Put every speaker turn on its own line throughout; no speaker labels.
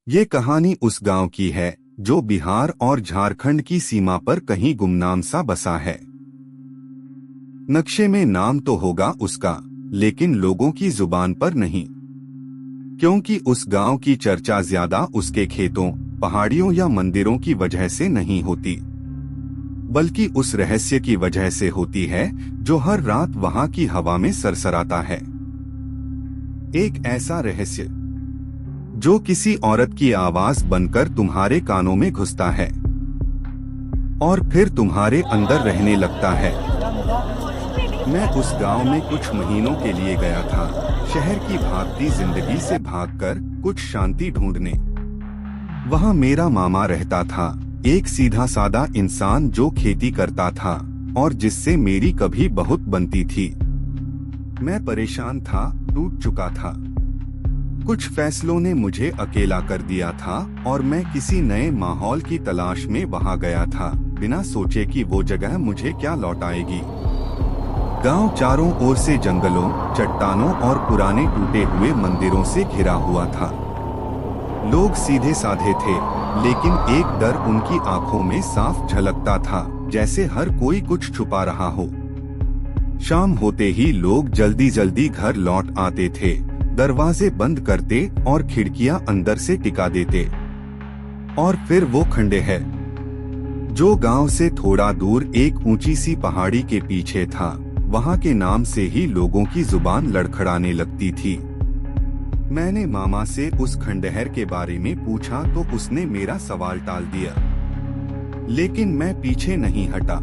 ये कहानी उस गांव की है जो बिहार और झारखंड की सीमा पर कहीं गुमनाम सा बसा है। नक्शे में नाम तो होगा उसका, लेकिन लोगों की जुबान पर नहीं, क्योंकि उस गांव की चर्चा ज्यादा उसके खेतों, पहाड़ियों या मंदिरों की वजह से नहीं होती, बल्कि उस रहस्य की वजह से होती है जो हर रात वहां की हवा में सरसराता है। एक ऐसा रहस्य जो किसी औरत की आवाज बनकर तुम्हारे कानों में घुसता है और फिर तुम्हारे अंदर रहने लगता है। मैं उस गांव में कुछ महीनों के लिए गया था, शहर की भागती जिंदगी से भागकर कुछ शांति ढूंढने। वहां मेरा मामा रहता था, एक सीधा सादा इंसान जो खेती करता था और जिससे मेरी कभी बहुत बनती थी। मैं परेशान था, टूट चुका था। कुछ फैसलों ने मुझे अकेला कर दिया था और मैं किसी नए माहौल की तलाश में वहां गया था, बिना सोचे कि वो जगह मुझे क्या लौटाएगी। गांव चारों ओर से जंगलों, चट्टानों और पुराने टूटे हुए मंदिरों से घिरा हुआ था। लोग सीधे साधे थे, लेकिन एक डर उनकी आंखों में साफ झलकता था, जैसे हर कोई कुछ छुपा रहा हो। शाम होते ही लोग जल्दी जल्दी घर लौट आते थे, दरवाजे बंद करते और खिड़कियां अंदर से टिका देते। और फिर वो खंडहर, जो गांव से थोड़ा दूर एक ऊंची सी पहाड़ी के पीछे था, वहां के नाम से ही लोगों की जुबान लड़खड़ाने लगती थी। मैंने मामा से उस खंडहर के बारे में पूछा तो उसने मेरा सवाल टाल दिया, लेकिन मैं पीछे नहीं हटा।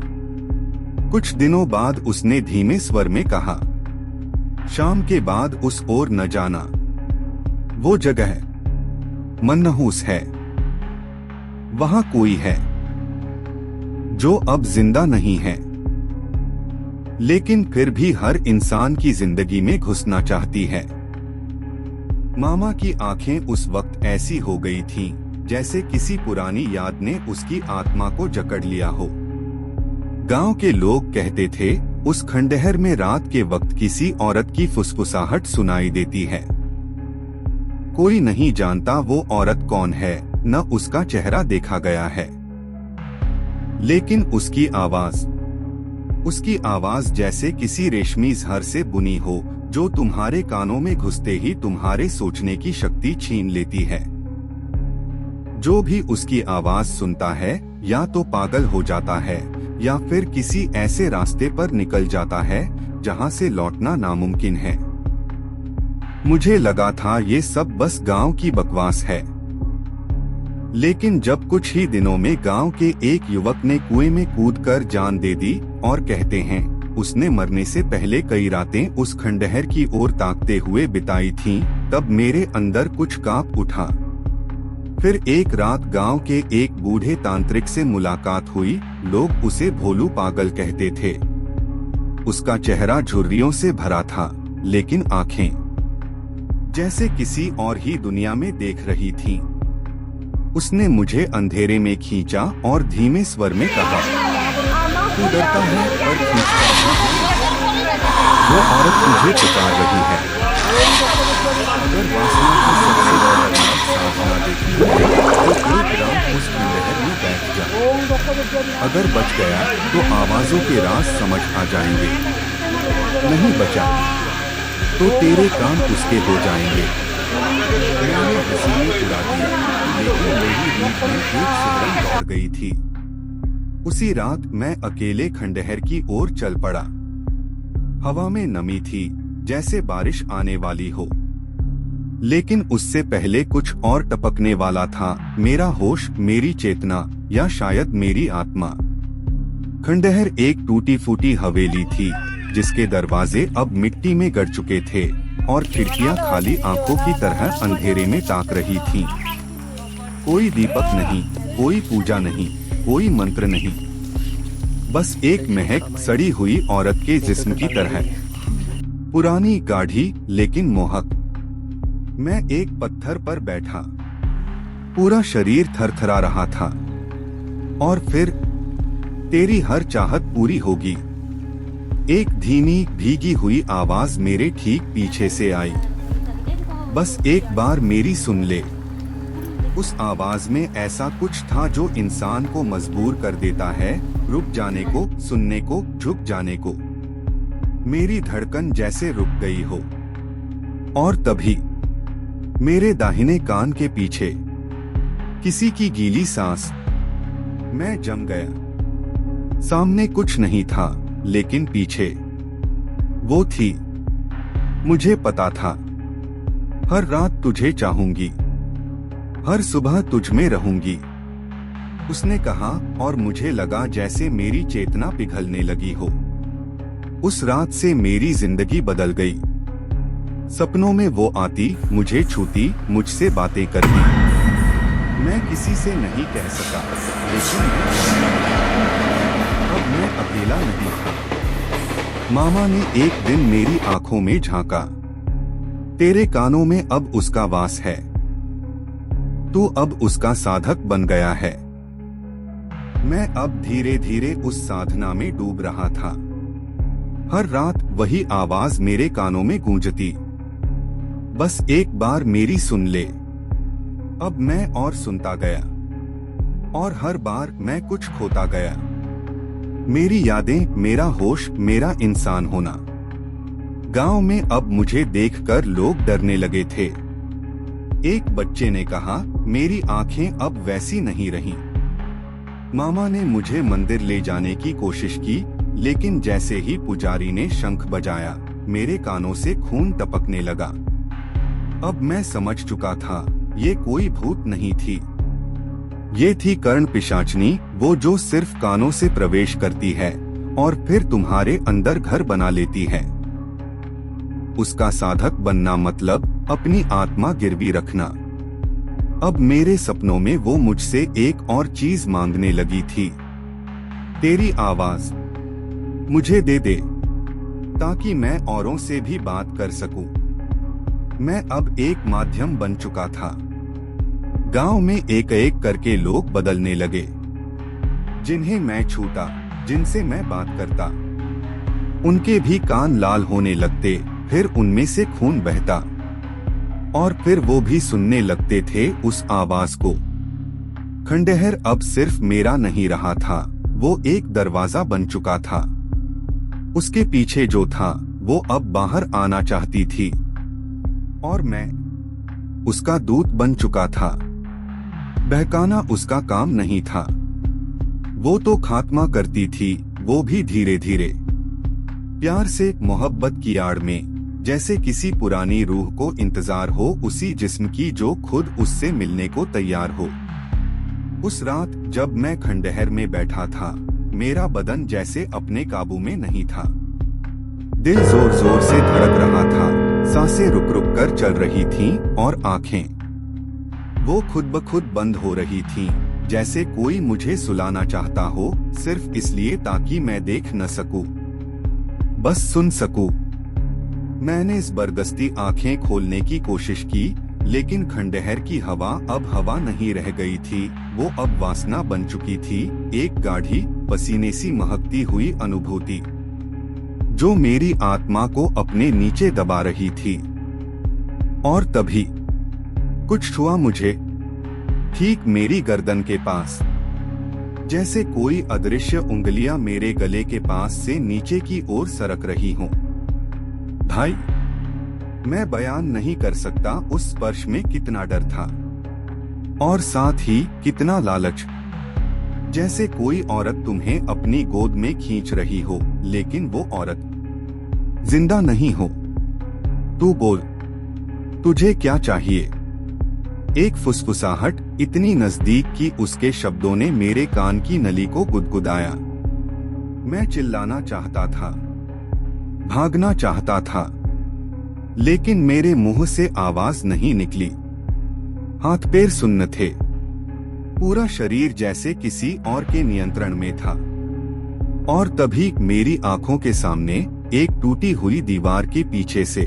कुछ दिनों बाद उसने धीमे स्वर में कहा, शाम के बाद उस ओर न जाना, वो जगह मनहूस है। वहां कोई है जो अब जिंदा नहीं है, लेकिन फिर भी हर इंसान की जिंदगी में घुसना चाहती है। मामा की आंखें उस वक्त ऐसी हो गई थीं, जैसे किसी पुरानी याद ने उसकी आत्मा को जकड़ लिया हो। गांव के लोग कहते थे, उस खंडहर में रात के वक्त किसी औरत की फुसफुसाहट सुनाई देती है। कोई नहीं जानता वो औरत कौन है, न उसका चेहरा देखा गया है, लेकिन उसकी आवाज जैसे किसी रेशमी जहर से बुनी हो, जो तुम्हारे कानों में घुसते ही तुम्हारे सोचने की शक्ति छीन लेती है। जो भी उसकी आवाज सुनता है या तो पागल हो जाता है या फिर किसी ऐसे रास्ते पर निकल जाता है जहां से लौटना नामुमकिन है। मुझे लगा था ये सब बस गांव की बकवास है, लेकिन जब कुछ ही दिनों में गांव के एक युवक ने कुएं में कूदकर जान दे दी, और कहते हैं उसने मरने से पहले कई रातें उस खंडहर की ओर ताकते हुए बिताई थीं, तब मेरे अंदर कुछ कांप उठा। फिर एक रात गांव के एक बूढ़े तांत्रिक से मुलाकात हुई। लोग उसे भोलू पागल कहते थे। उसका चेहरा झुर्रियों से भरा था, लेकिन आंखें जैसे किसी और ही दुनिया में देख रही थीं। उसने मुझे अंधेरे में खींचा और धीमे स्वर में कहा, तू डरता है पर खींचता है। वो औरत तुझे पुकार रही है। अगर वासना की सबसे बड़ी साधना देखी है तो एक रात उस खंडहर में बैठ जा। अगर बच गया तो आवाजों के राज समझ आ जाएंगे, नहीं बचा तो तेरे काम उसके हो जाएंगे। मैंने हंसी में उड़ा दिया, लेकिन मेरी रीढ़ में एक सिमरन दौड़ गई थी। उसी रात मैं अकेले खंडहर की ओर चल पड़ा। हवा में नमी थी, जैसे बारिश आने वाली हो, लेकिन उससे पहले कुछ और टपकने वाला था, मेरा होश, मेरी चेतना, या शायद मेरी आत्मा। खंडहर एक टूटी फूटी हवेली थी, जिसके दरवाजे अब मिट्टी में गड़ चुके थे और खिड़कियां खाली आंखों की तरह अंधेरे में ताक रही थीं। कोई दीपक नहीं, कोई पूजा नहीं, कोई मंत्र नहीं, बस एक महक सड़ी हुई औरत के जिस्म की तरह, पुरानी, गाढ़ी, लेकिन मोहक। मैं एक पत्थर पर बैठा, पूरा शरीर थरथरा रहा था। और फिर, तेरी हर चाहत पूरी होगी, एक धीमी भीगी हुई आवाज मेरे ठीक पीछे से आई। बस एक बार मेरी सुन ले। उस आवाज में ऐसा कुछ था जो इंसान को मजबूर कर देता है, रुक जाने को, सुनने को, झुक जाने को। मेरी धड़कन जैसे रुक गई हो। और तभी मेरे दाहिने कान के पीछे किसी की गीली सांस। मैं जम गया। सामने कुछ नहीं था, लेकिन पीछे वो थी। मुझे पता था, हर रात तुझे चाहूंगी, हर सुबह तुझ में रहूंगी, उसने कहा, और मुझे लगा जैसे मेरी चेतना पिघलने लगी हो। उस रात से मेरी जिंदगी बदल गई। सपनों में वो आती, मुझे छूती, मुझसे बातें करती। मैं किसी से नहीं कह सका, लेकिन अब मैं अकेला नहीं था। मामा ने एक दिन मेरी आंखों में झांका। तेरे कानों में अब उसका वास है, तू अब उसका साधक बन गया है। मैं अब धीरे धीरे उस साधना में डूब रहा था। हर रात वही आवाज मेरे कानों में गूंजती, बस एक बार मेरी सुन ले। अब मैं और सुनता गया, और हर बार मैं कुछ खोता गया। मेरी यादें, मेरा होश, मेरा इंसान होना। गांव में अब मुझे देखकर लोग डरने लगे थे। एक बच्चे ने कहा, मेरी आंखें अब वैसी नहीं रहीं। मामा ने मुझे मंदिर ले जाने की कोशिश की, लेकिन जैसे ही पुजारी ने शंख बजाया, मेरे कानों से खून टपकने लगा। अब मैं समझ चुका था, ये कोई भूत नहीं थी, ये थी कर्ण पिशाचनी, वो जो सिर्फ कानों से प्रवेश करती है और फिर तुम्हारे अंदर घर बना लेती है। उसका साधक बनना मतलब अपनी आत्मा गिरवी रखना। अब मेरे सपनों में वो मुझसे एक और चीज मांगने लगी थी, तेरी आवाज मुझे दे दे, ताकि मैं औरों से भी बात कर सकूं। मैं अब एक माध्यम बन चुका था। गांव में एक एक करके लोग बदलने लगे। जिन्हें मैं छूता, जिनसे मैं बात करता, उनके भी कान लाल होने लगते, फिर उनमें से खून बहता, और फिर वो भी सुनने लगते थे उस आवाज को। खंडहर अब सिर्फ मेरा नहीं रहा था, वो एक दरवाजा बन चुका था। उसके पीछे जो था, वो अब बाहर आना चाहती थी, और मैं उसका दूत बन चुका था। बहकाना उसका काम नहीं था, वो तो खात्मा करती थी, वो भी धीरे धीरे। प्यार से, मोहब्बत की आड़ में, जैसे किसी पुरानी रूह को इंतजार हो उसी जिस्म की जो खुद उससे मिलने को तैयार हो। उस रात जब मैं खंडहर में बैठा था, मेरा बदन जैसे अपने काबू में नहीं था। दिल जोर जोर से धड़क रहा था, सांसें रुक रुक कर चल रही थीं, और आंखें वो खुद ब खुद बंद हो रही थीं, जैसे कोई मुझे सुलाना चाहता हो, सिर्फ इसलिए ताकि मैं देख न सकूं, बस सुन सकूं। मैंने जबरदस्ती आंखें खोलने की कोशिश की, लेकिन खंडहर की हवा अब हवा नहीं रह गई थी, वो अब वासना बन चुकी थी, एक गाढ़ी, पसीने सी महकती हुई अनुभूति, जो मेरी आत्मा को अपने नीचे दबा रही थी। और तभी कुछ छुआ मुझे, ठीक मेरी गर्दन के पास, जैसे कोई अदृश्य उंगलियां मेरे गले के पास से नीचे की ओर सरक रही हों। भाई, मैं बयान नहीं कर सकता उस स्पर्श में कितना डर था, और साथ ही कितना लालच। जैसे कोई औरत तुम्हें अपनी गोद में खींच रही हो, लेकिन वो औरत जिंदा नहीं हो। तू बोल, तुझे क्या चाहिए? एक फुसफुसाहट इतनी नजदीक कि उसके शब्दों ने मेरे कान की नली को गुदगुदाया। मैं चिल्लाना चाहता था, भागना चाहता था, लेकिन मेरे मुंह से आवाज नहीं निकली। हाथ पैर सुन्न थे, पूरा शरीर जैसे किसी और के नियंत्रण में था। और तभी मेरी आंखों के सामने एक टूटी हुई दीवार के पीछे से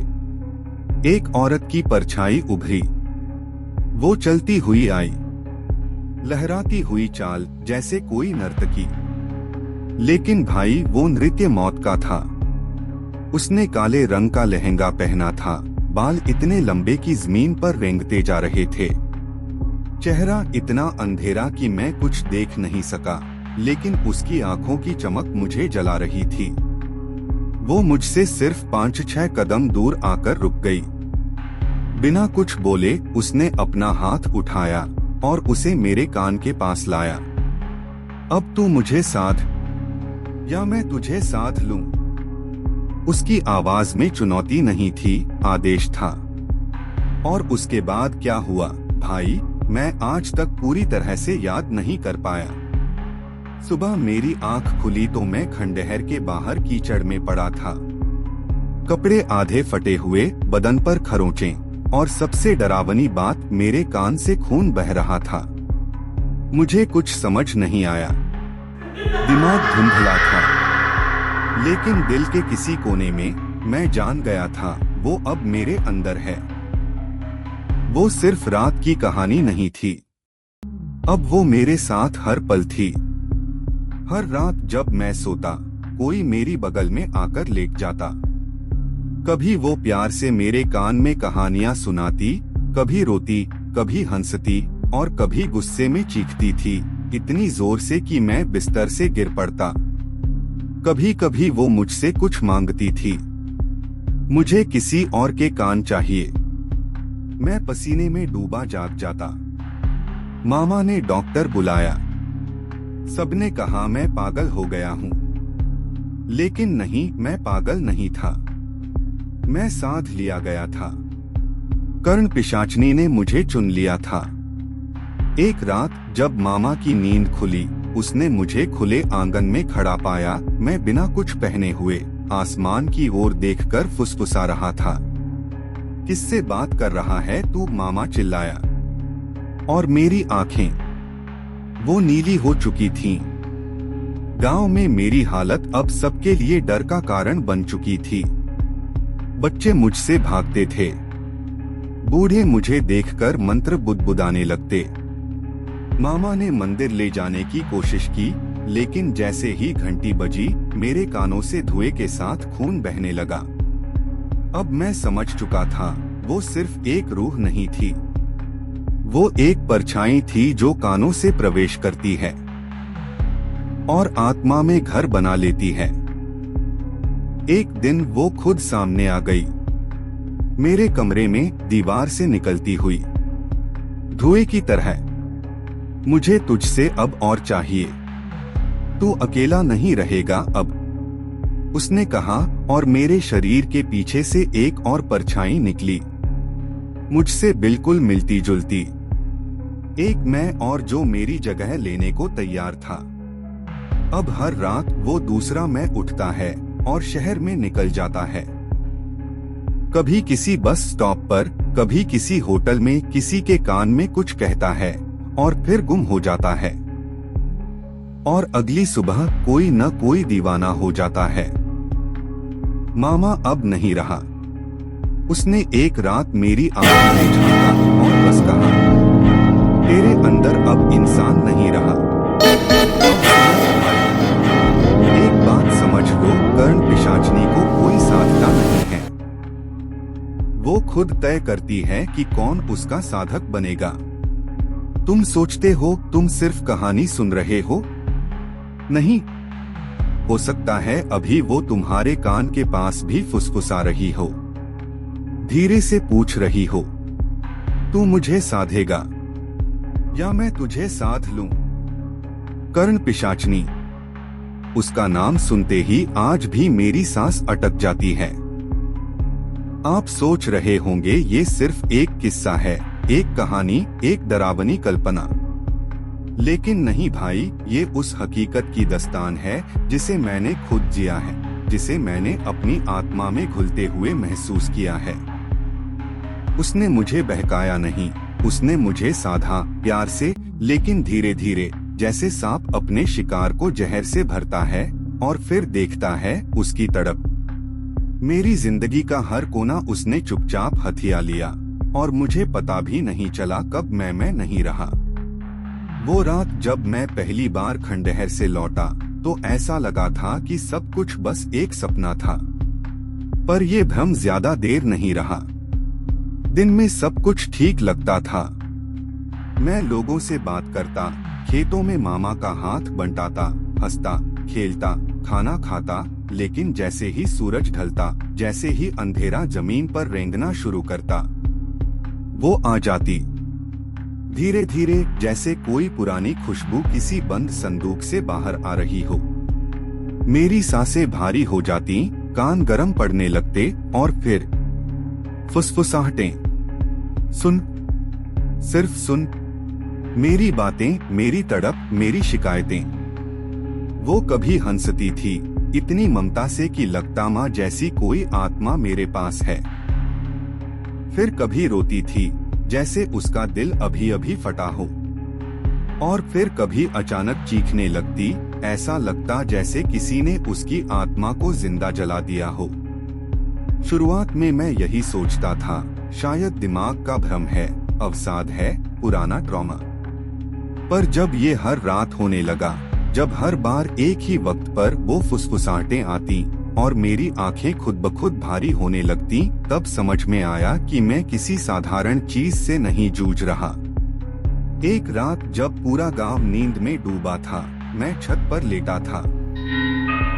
एक औरत की परछाई उभरी। वो चलती हुई आई, लहराती हुई चाल जैसे कोई नर्तकी। लेकिन भाई, वो नृत्य मौत का था। उसने काले रंग का लहंगा पहना था, बाल इतने लंबे कि जमीन पर रेंगते जा रहे थे। चेहरा इतना अंधेरा कि मैं कुछ देख नहीं सका, लेकिन उसकी आंखों की चमक मुझे जला रही थी। वो मुझसे सिर्फ 5-6 कदम दूर आकर रुक गई। बिना कुछ बोले उसने अपना हाथ उठाया और उसे मेरे कान के पास लाया। अब तू मुझे साध या मैं तुझे साध लूं। उसकी आवाज में चुनौती नहीं थी, आदेश था। और उसके बाद क्या हुआ भाई, मैं आज तक पूरी तरह से याद नहीं कर पाया। सुबह मेरी आंख खुली तो मैं खंडहर के बाहर कीचड़ में पड़ा था। कपड़े आधे फटे हुए, बदन पर खरोंचें, और सबसे डरावनी बात, मेरे कान से खून बह रहा था। मुझे कुछ समझ नहीं आया। दिमाग धुंधला था, लेकिन दिल के किसी कोने में मैं जान गया था वो अब मेरे अंदर है। वो सिर्फ रात की कहानी नहीं थी, अब वो मेरे साथ हर पल थी। हर रात जब मैं सोता, कोई मेरी बगल में आकर लेट जाता। कभी वो प्यार से मेरे कान में कहानियां सुनाती, कभी रोती, कभी हंसती और कभी गुस्से में चीखती थी, इतनी जोर से कि मैं बिस्तर से गिर पड़ता। कभी कभी वो मुझसे कुछ मांगती थी, मुझे किसी और के कान चाहिए। मैं पसीने में डूबा जाग जाता। मामा ने डॉक्टर बुलाया। सबने कहा मैं पागल हो गया हूँ, लेकिन नहीं, मैं पागल नहीं था। मैं साध लिया गया था। कर्ण पिशाचनी ने मुझे चुन लिया था। एक रात जब मामा की नींद खुली, उसने मुझे खुले आंगन में खड़ा पाया। मैं बिना कुछ पहने हुए आसमान की ओर देखकर फुसफुसा रहा था। किससे बात कर रहा है तू, मामा चिल्लाया। और मेरी आंखें वो नीली हो चुकी थीं। गांव में मेरी हालत अब सबके लिए डर का कारण बन चुकी थी। बच्चे मुझसे भागते थे, बूढ़े मुझे देखकर मंत्र बुदबुदाने लगते। मामा ने मंदिर ले जाने की कोशिश की, लेकिन जैसे ही घंटी बजी, मेरे कानों से धुएं के साथ खून बहने लगा। अब मैं समझ चुका था, वो सिर्फ एक रूह नहीं थी, वो एक परछाई थी जो कानों से प्रवेश करती है और आत्मा में घर बना लेती है। एक दिन वो खुद सामने आ गई, मेरे कमरे में दीवार से निकलती हुई धुएं की तरह। मुझे तुझसे अब और चाहिए, तू अकेला नहीं रहेगा अब, उसने कहा। और मेरे शरीर के पीछे से एक और परछाई निकली, मुझसे बिल्कुल मिलती जुलती। एक मैं और जो मेरी जगह लेने को तैयार था। अब हर रात वो दूसरा मैं उठता है और शहर में निकल जाता है। कभी किसी बस स्टॉप पर, कभी किसी होटल में किसी के कान में कुछ कहता है और फिर गुम हो जाता है। और अगली सुबह कोई न कोई दीवाना हो जाता है। मामा अब नहीं रहा। उसने एक रात मेरी आंखों में झांका और बस कहा, तेरे अंदर अब इंसान नहीं रहा। एक बात समझ लो, कर्ण पिशाचनी को कोई साधता नहीं है। वो खुद तय करती है कि कौन उसका साधक बनेगा। तुम सोचते हो तुम सिर्फ कहानी सुन रहे हो? नहीं, हो सकता है अभी वो तुम्हारे कान के पास भी फुसफुसा रही हो, धीरे से पूछ रही हो, तू मुझे साधेगा या मैं तुझे साध लूं? कर्ण पिशाचनी, उसका नाम सुनते ही आज भी मेरी सांस अटक जाती है। आप सोच रहे होंगे ये सिर्फ एक किस्सा है, एक कहानी, एक डरावनी कल्पना। लेकिन नहीं भाई, ये उस हकीकत की दास्तान है जिसे मैंने खुद जिया है, जिसे मैंने अपनी आत्मा में घुलते हुए महसूस किया है। उसने मुझे बहकाया नहीं, उसने मुझे साधा प्यार से, लेकिन धीरे धीरे, जैसे सांप अपने शिकार को जहर से भरता है और फिर देखता है उसकी तड़प। मेरी जिंदगी का हर कोना उसने चुपचाप हथिया लिया और मुझे पता भी नहीं चला कब मैं नहीं रहा। वो रात जब मैं पहली बार खंडहर से लौटा तो ऐसा लगा था कि सब कुछ बस एक सपना था। पर ये भ्रम ज्यादा देर नहीं रहा। दिन में सब कुछ ठीक लगता था। मैं लोगों से बात करता, खेतों में मामा का हाथ बंटाता, हंसता, खेलता, खाना खाता, लेकिन जैसे ही सूरज ढलता, जैसे ही अंधेरा जमीन पर रेंगना शुरू करता, वो आ जाती। धीरे धीरे, जैसे कोई पुरानी खुशबू किसी बंद संदूक से बाहर आ रही हो। मेरी सांसें भारी हो जाती, कान गरम पड़ने लगते और फिर फुसफुसाहटें। सुन, सिर्फ सुन, मेरी बातें, मेरी तड़प, मेरी शिकायतें। वो कभी हंसती थी, इतनी ममता से कि लगता माँ जैसी कोई आत्मा मेरे पास है। फिर कभी रोती थी, जैसे उसका दिल अभी अभी फटा हो। और फिर कभी अचानक चीखने लगती, ऐसा लगता जैसे किसी ने उसकी आत्मा को जिंदा जला दिया हो। शुरुआत में मैं यही सोचता था, शायद दिमाग का भ्रम है, अवसाद है, पुराना ट्रॉमा। पर जब ये हर रात होने लगा, जब हर बार एक ही वक्त पर वो फुसफुसाहटें आती और मेरी आंखें खुद ब खुद भारी होने लगती, तब समझ में आया कि मैं किसी साधारण चीज से नहीं जूझ रहा। एक रात जब पूरा गांव नींद में डूबा था, मैं छत पर लेटा था।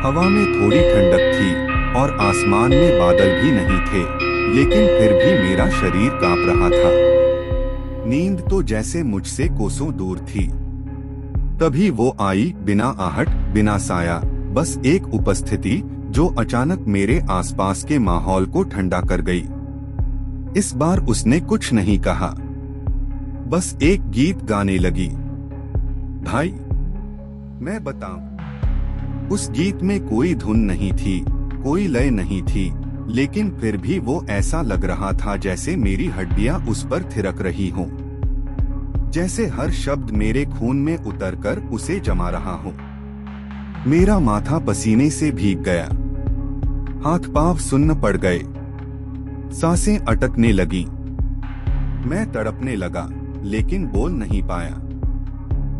हवा में थोड़ी ठंडक थी और आसमान में बादल भी नहीं थे, लेकिन फिर भी मेरा शरीर कांप रहा था। नींद तो जैसे मुझसे कोसों दूर थी। तभी वो आई, बिना आहट, बिना साया, बस एक उपस्थिति जो अचानक मेरे आसपास के माहौल को ठंडा कर गई। इस बार उसने कुछ नहीं कहा, बस एक गीत गाने लगी। भाई, मैं बताऊं, उस गीत में कोई धुन नहीं थी, कोई लय नहीं थी, लेकिन फिर भी वो ऐसा लग रहा था जैसे मेरी हड्डियां उस पर थिरक रही हों, जैसे हर शब्द मेरे खून में उतरकर उसे जमा रहा हो। मेरा माथा पसीने से भीग गया, हाथ पांव सुन्न पड़ गए, सांसें अटकने लगी। मैं तड़पने लगा, लेकिन बोल नहीं पाया।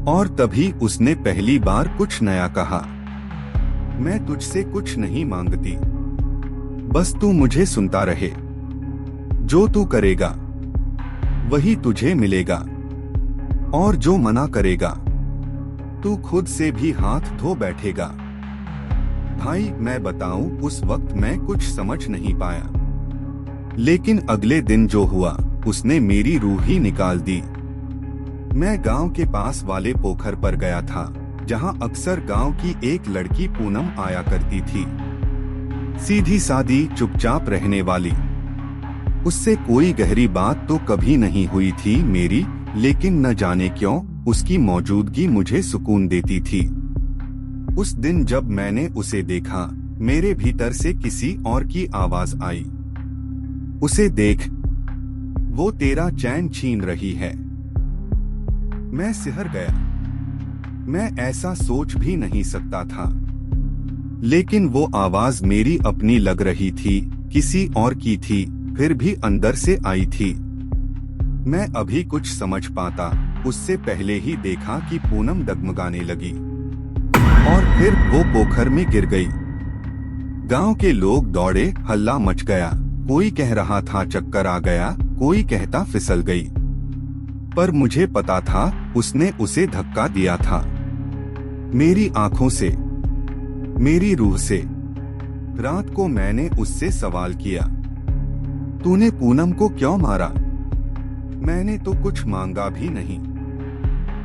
और तभी उसने पहली बार कुछ नया कहा, मैं तुझसे कुछ नहीं मांगती, बस तू मुझे सुनता रहे। जो तू करेगा वही तुझे मिलेगा, और जो मना करेगा तू खुद से भी हाथ धो बैठेगा। भाई, मैं बताऊं, उस वक्त मैं कुछ समझ नहीं पाया, लेकिन अगले दिन जो हुआ उसने मेरी रूह ही निकाल दी। मैं गांव के पास वाले पोखर पर गया था, जहां अक्सर गांव की एक लड़की पूनम आया करती थी। सीधी सादी, चुपचाप रहने वाली। उससे कोई गहरी बात तो कभी नहीं हुई थी मेरी, लेकिन न जाने क्यों उसकी मौजूदगी मुझे सुकून देती थी। उस दिन जब मैंने उसे देखा, मेरे भीतर से किसी और की आवाज आई, उसे देख, वो तेरा चैन छीन रही है। मैं सिहर गया, मैं ऐसा सोच भी नहीं सकता था, लेकिन वो आवाज मेरी अपनी लग रही थी, किसी और की थी, फिर भी अंदर से आई थी। मैं अभी कुछ समझ पाता, उससे पहले ही देखा कि पूनम डगमगाने लगी और फिर वो पोखर में गिर गई। गांव के लोग दौड़े, हल्ला मच गया। कोई कह रहा था चक्कर आ गया, कोई कहता फिसल गई। पर मुझे पता था उसने उसे धक्का दिया था, मेरी आंखों से, मेरी रूह से। रात को मैंने उससे सवाल किया, तूने पूनम को क्यों मारा? मैंने तो कुछ मांगा भी नहीं।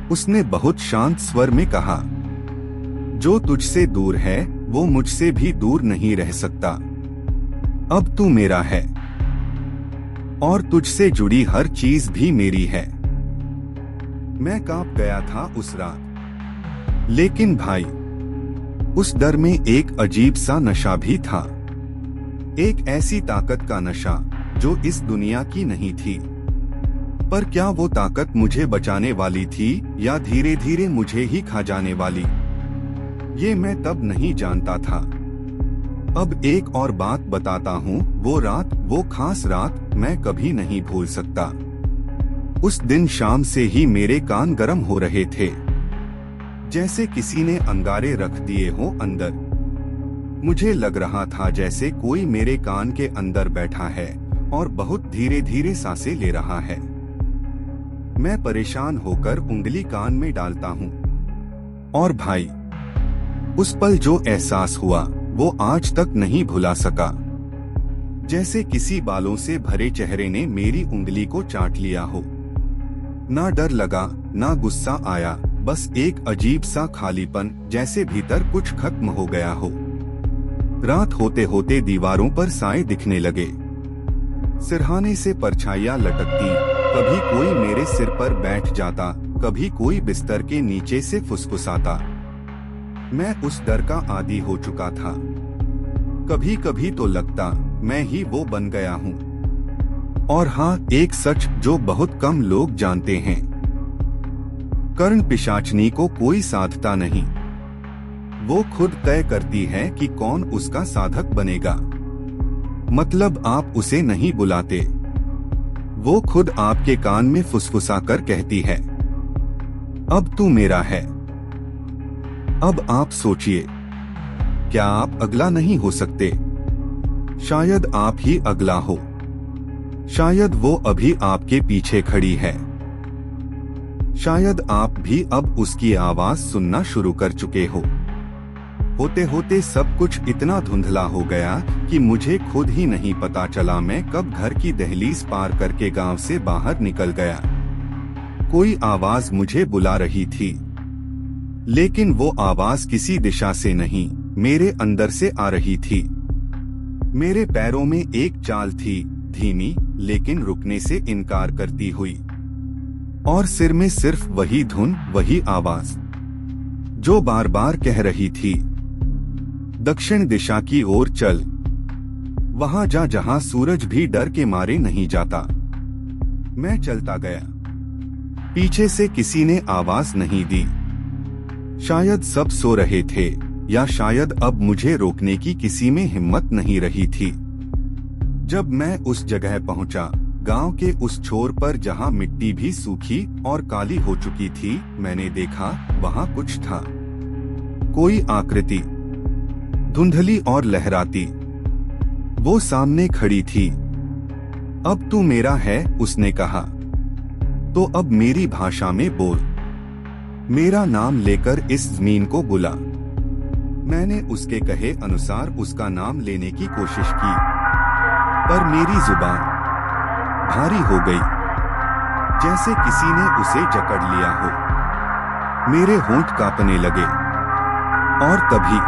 उसने बहुत शांत स्वर में कहा, जो तुझसे दूर है वो मुझसे भी दूर नहीं रह सकता। अब तू मेरा है और तुझसे जुड़ी हर चीज भी मेरी है। मैं कांप गया था उस रात, लेकिन भाई, उस डर में एक अजीब सा नशा भी था, एक ऐसी ताकत का नशा जो इस दुनिया की नहीं थी। पर क्या वो ताकत मुझे बचाने वाली थी या धीरे धीरे मुझे ही खा जाने वाली, ये मैं तब नहीं जानता था। अब एक और बात बताता हूँ, वो रात, वो खास रात मैं कभी नहीं भूल सकता। उस दिन शाम से ही मेरे कान गर्म हो रहे थे, जैसे किसी ने अंगारे रख दिए हो अंदर। मुझे लग रहा था जैसे कोई मेरे कान के अंदर बैठा है और बहुत धीरे धीरे सांसें ले रहा है। मैं परेशान होकर उंगली कान में डालता हूँ। और भाई, उस पल जो एहसास हुआ वो आज तक नहीं भुला सका। जैसे किसी बालों से भरे चेहरे ने मेरी उंगली को चाट लिया हो। ना डर लगा, ना गुस्सा आया, बस एक अजीब सा खालीपन, जैसे भीतर कुछ खत्म हो गया हो। रात होते होते दीवारों पर साए दिखने लगे। सिरहाने से परछाइयां लटकती, कभी कोई मेरे सिर पर बैठ जाता, कभी कोई बिस्तर के नीचे से फुसफुसाता। मैं उस डर का आदी हो चुका था। कभी कभी तो लगता मैं ही वो बन गया हूँ। और हाँ, एक सच जो बहुत कम लोग जानते हैं, कर्ण पिशाचनी को कोई साधता नहीं। वो खुद तय करती है कि कौन उसका साधक बनेगा। मतलब आप उसे नहीं बुलाते, वो खुद आपके कान में फुसफुसा कर कहती है, अब तू मेरा है। अब आप सोचिए, क्या आप अगला नहीं हो सकते? शायद आप ही अगला हो। शायद वो अभी आपके पीछे खड़ी है। शायद आप भी अब उसकी आवाज सुनना शुरू कर चुके हो। होते होते सब कुछ इतना धुंधला हो गया कि मुझे खुद ही नहीं पता चला मैं कब घर की दहलीज पार करके गांव से बाहर निकल गया। कोई आवाज मुझे बुला रही थी, लेकिन वो आवाज किसी दिशा से नहीं, मेरे अंदर से आ रही थी। मेरे पैरों में एक चाल थी, धीमी लेकिन रुकने से इनकार करती हुई। और सिर में सिर्फ वही धुन, वही आवाज जो बार बार कह रही थी, दक्षिण दिशा की ओर चल, वहां जा जहां सूरज भी डर के मारे नहीं जाता। मैं चलता गया। पीछे से किसी ने आवाज नहीं दी। शायद सब सो रहे थे, या शायद अब मुझे रोकने की किसी में हिम्मत नहीं रही थी। जब मैं उस जगह पहुंचा, गांव के उस छोर पर जहां मिट्टी भी सूखी और काली हो चुकी थी, मैंने देखा वहां कुछ था। कोई आकृति, धुंधली और लहराती। वो सामने खड़ी थी। अब तू मेरा है, उसने कहा। तो अब मेरी भाषा में बोल। मेरा नाम लेकर इस जमीन को बुला। मैंने उसके कहे अनुसार उसका नाम लेने की कोशिश की, पर मेरी जुबान भारी हो गई, जैसे किसी ने उसे जकड़ लिया हो। मेरे होंठ कांपने लगे, और तभी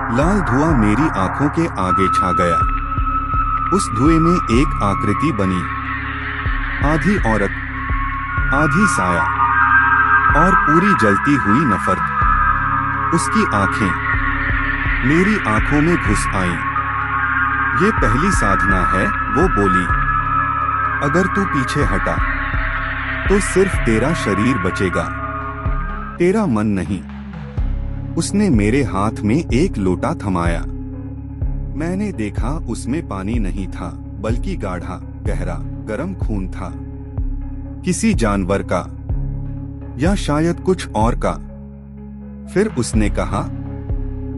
लाल धुआं मेरी आंखों के आगे छा गया। उस धुएं में एक आकृति बनी, आधी औरत, आधी साया, और पूरी जलती हुई नफरत। उसकी आंखें मेरी आंखों में घुस आईं। ये पहली साधना है, वो बोली। अगर तू पीछे हटा तो सिर्फ तेरा शरीर बचेगा, तेरा मन नहीं। उसने मेरे हाथ में एक लोटा थमाया। मैंने देखा उसमें पानी नहीं था, बल्कि गाढ़ा, गहरा, गर्म खून था। किसी जानवर का, या शायद कुछ और का। फिर उसने कहा,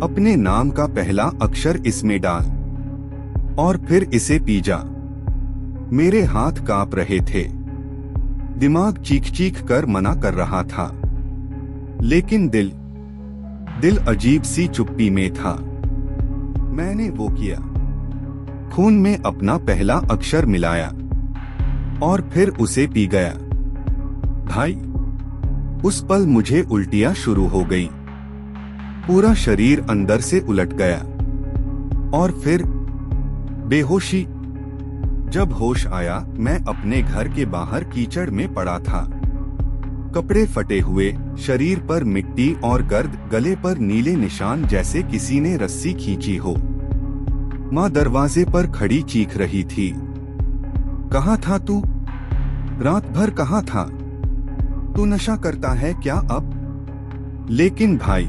अपने नाम का पहला अक्षर इसमें डाल, और फिर इसे पी जा। मेरे हाथ कांप रहे थे। दिमाग चीख चीख कर मना कर रहा था, लेकिन दिल अजीब सी चुप्पी में था। मैंने वो किया। खून में अपना पहला अक्षर मिलाया, और फिर उसे पी गया। भाई, उस पल मुझे उल्टियां शुरू हो गईं। पूरा शरीर अंदर से उलट गया, और फिर बेहोशी। जब होश आया, मैं अपने घर के बाहर कीचड़ में पड़ा था। कपड़े फटे हुए, शरीर पर मिट्टी और गर्द, गले पर नीले निशान जैसे किसी ने रस्सी खींची हो। माँ दरवाजे पर खड़ी चीख रही थी, कहाँ था तू? रात भर कहाँ था? तू नशा करता है क्या अब? लेकिन भाई,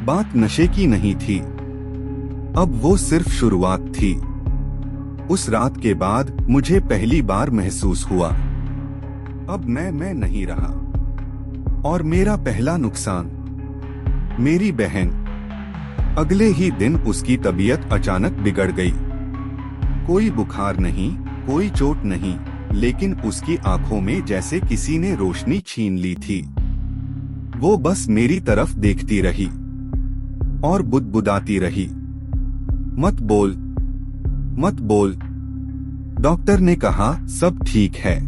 बात नशे की नहीं थी। अब वो सिर्फ शुरुआत थी। उस रात के बाद मुझे पहली बार महसूस हुआ, अब मैं नहीं रहा। और मेरा पहला नुकसान, मेरी बहन। अगले ही दिन उसकी तबीयत अचानक बिगड़ गई। कोई बुखार नहीं, कोई चोट नहीं, लेकिन उसकी आंखों में जैसे किसी ने रोशनी छीन ली थी। वो बस मेरी तरफ देखती रही और बुदबुदाती रही, मत बोल, मत बोल। डॉक्टर ने कहा सब ठीक है,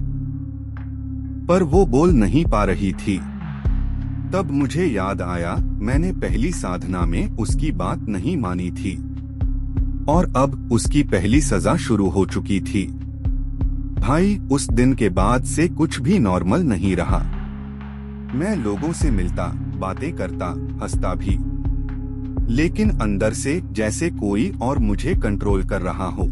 पर वो बोल नहीं पा रही थी। तब मुझे याद आया मैंने पहली साधना में उसकी बात नहीं मानी थी और अब उसकी पहली सजा शुरू हो चुकी थी। भाई, उस दिन के बाद से कुछ भी नॉर्मल नहीं रहा। मैं लोगों से मिलता, बातें करता, हंसता भी, लेकिन अंदर से जैसे कोई और मुझे कंट्रोल कर रहा हो,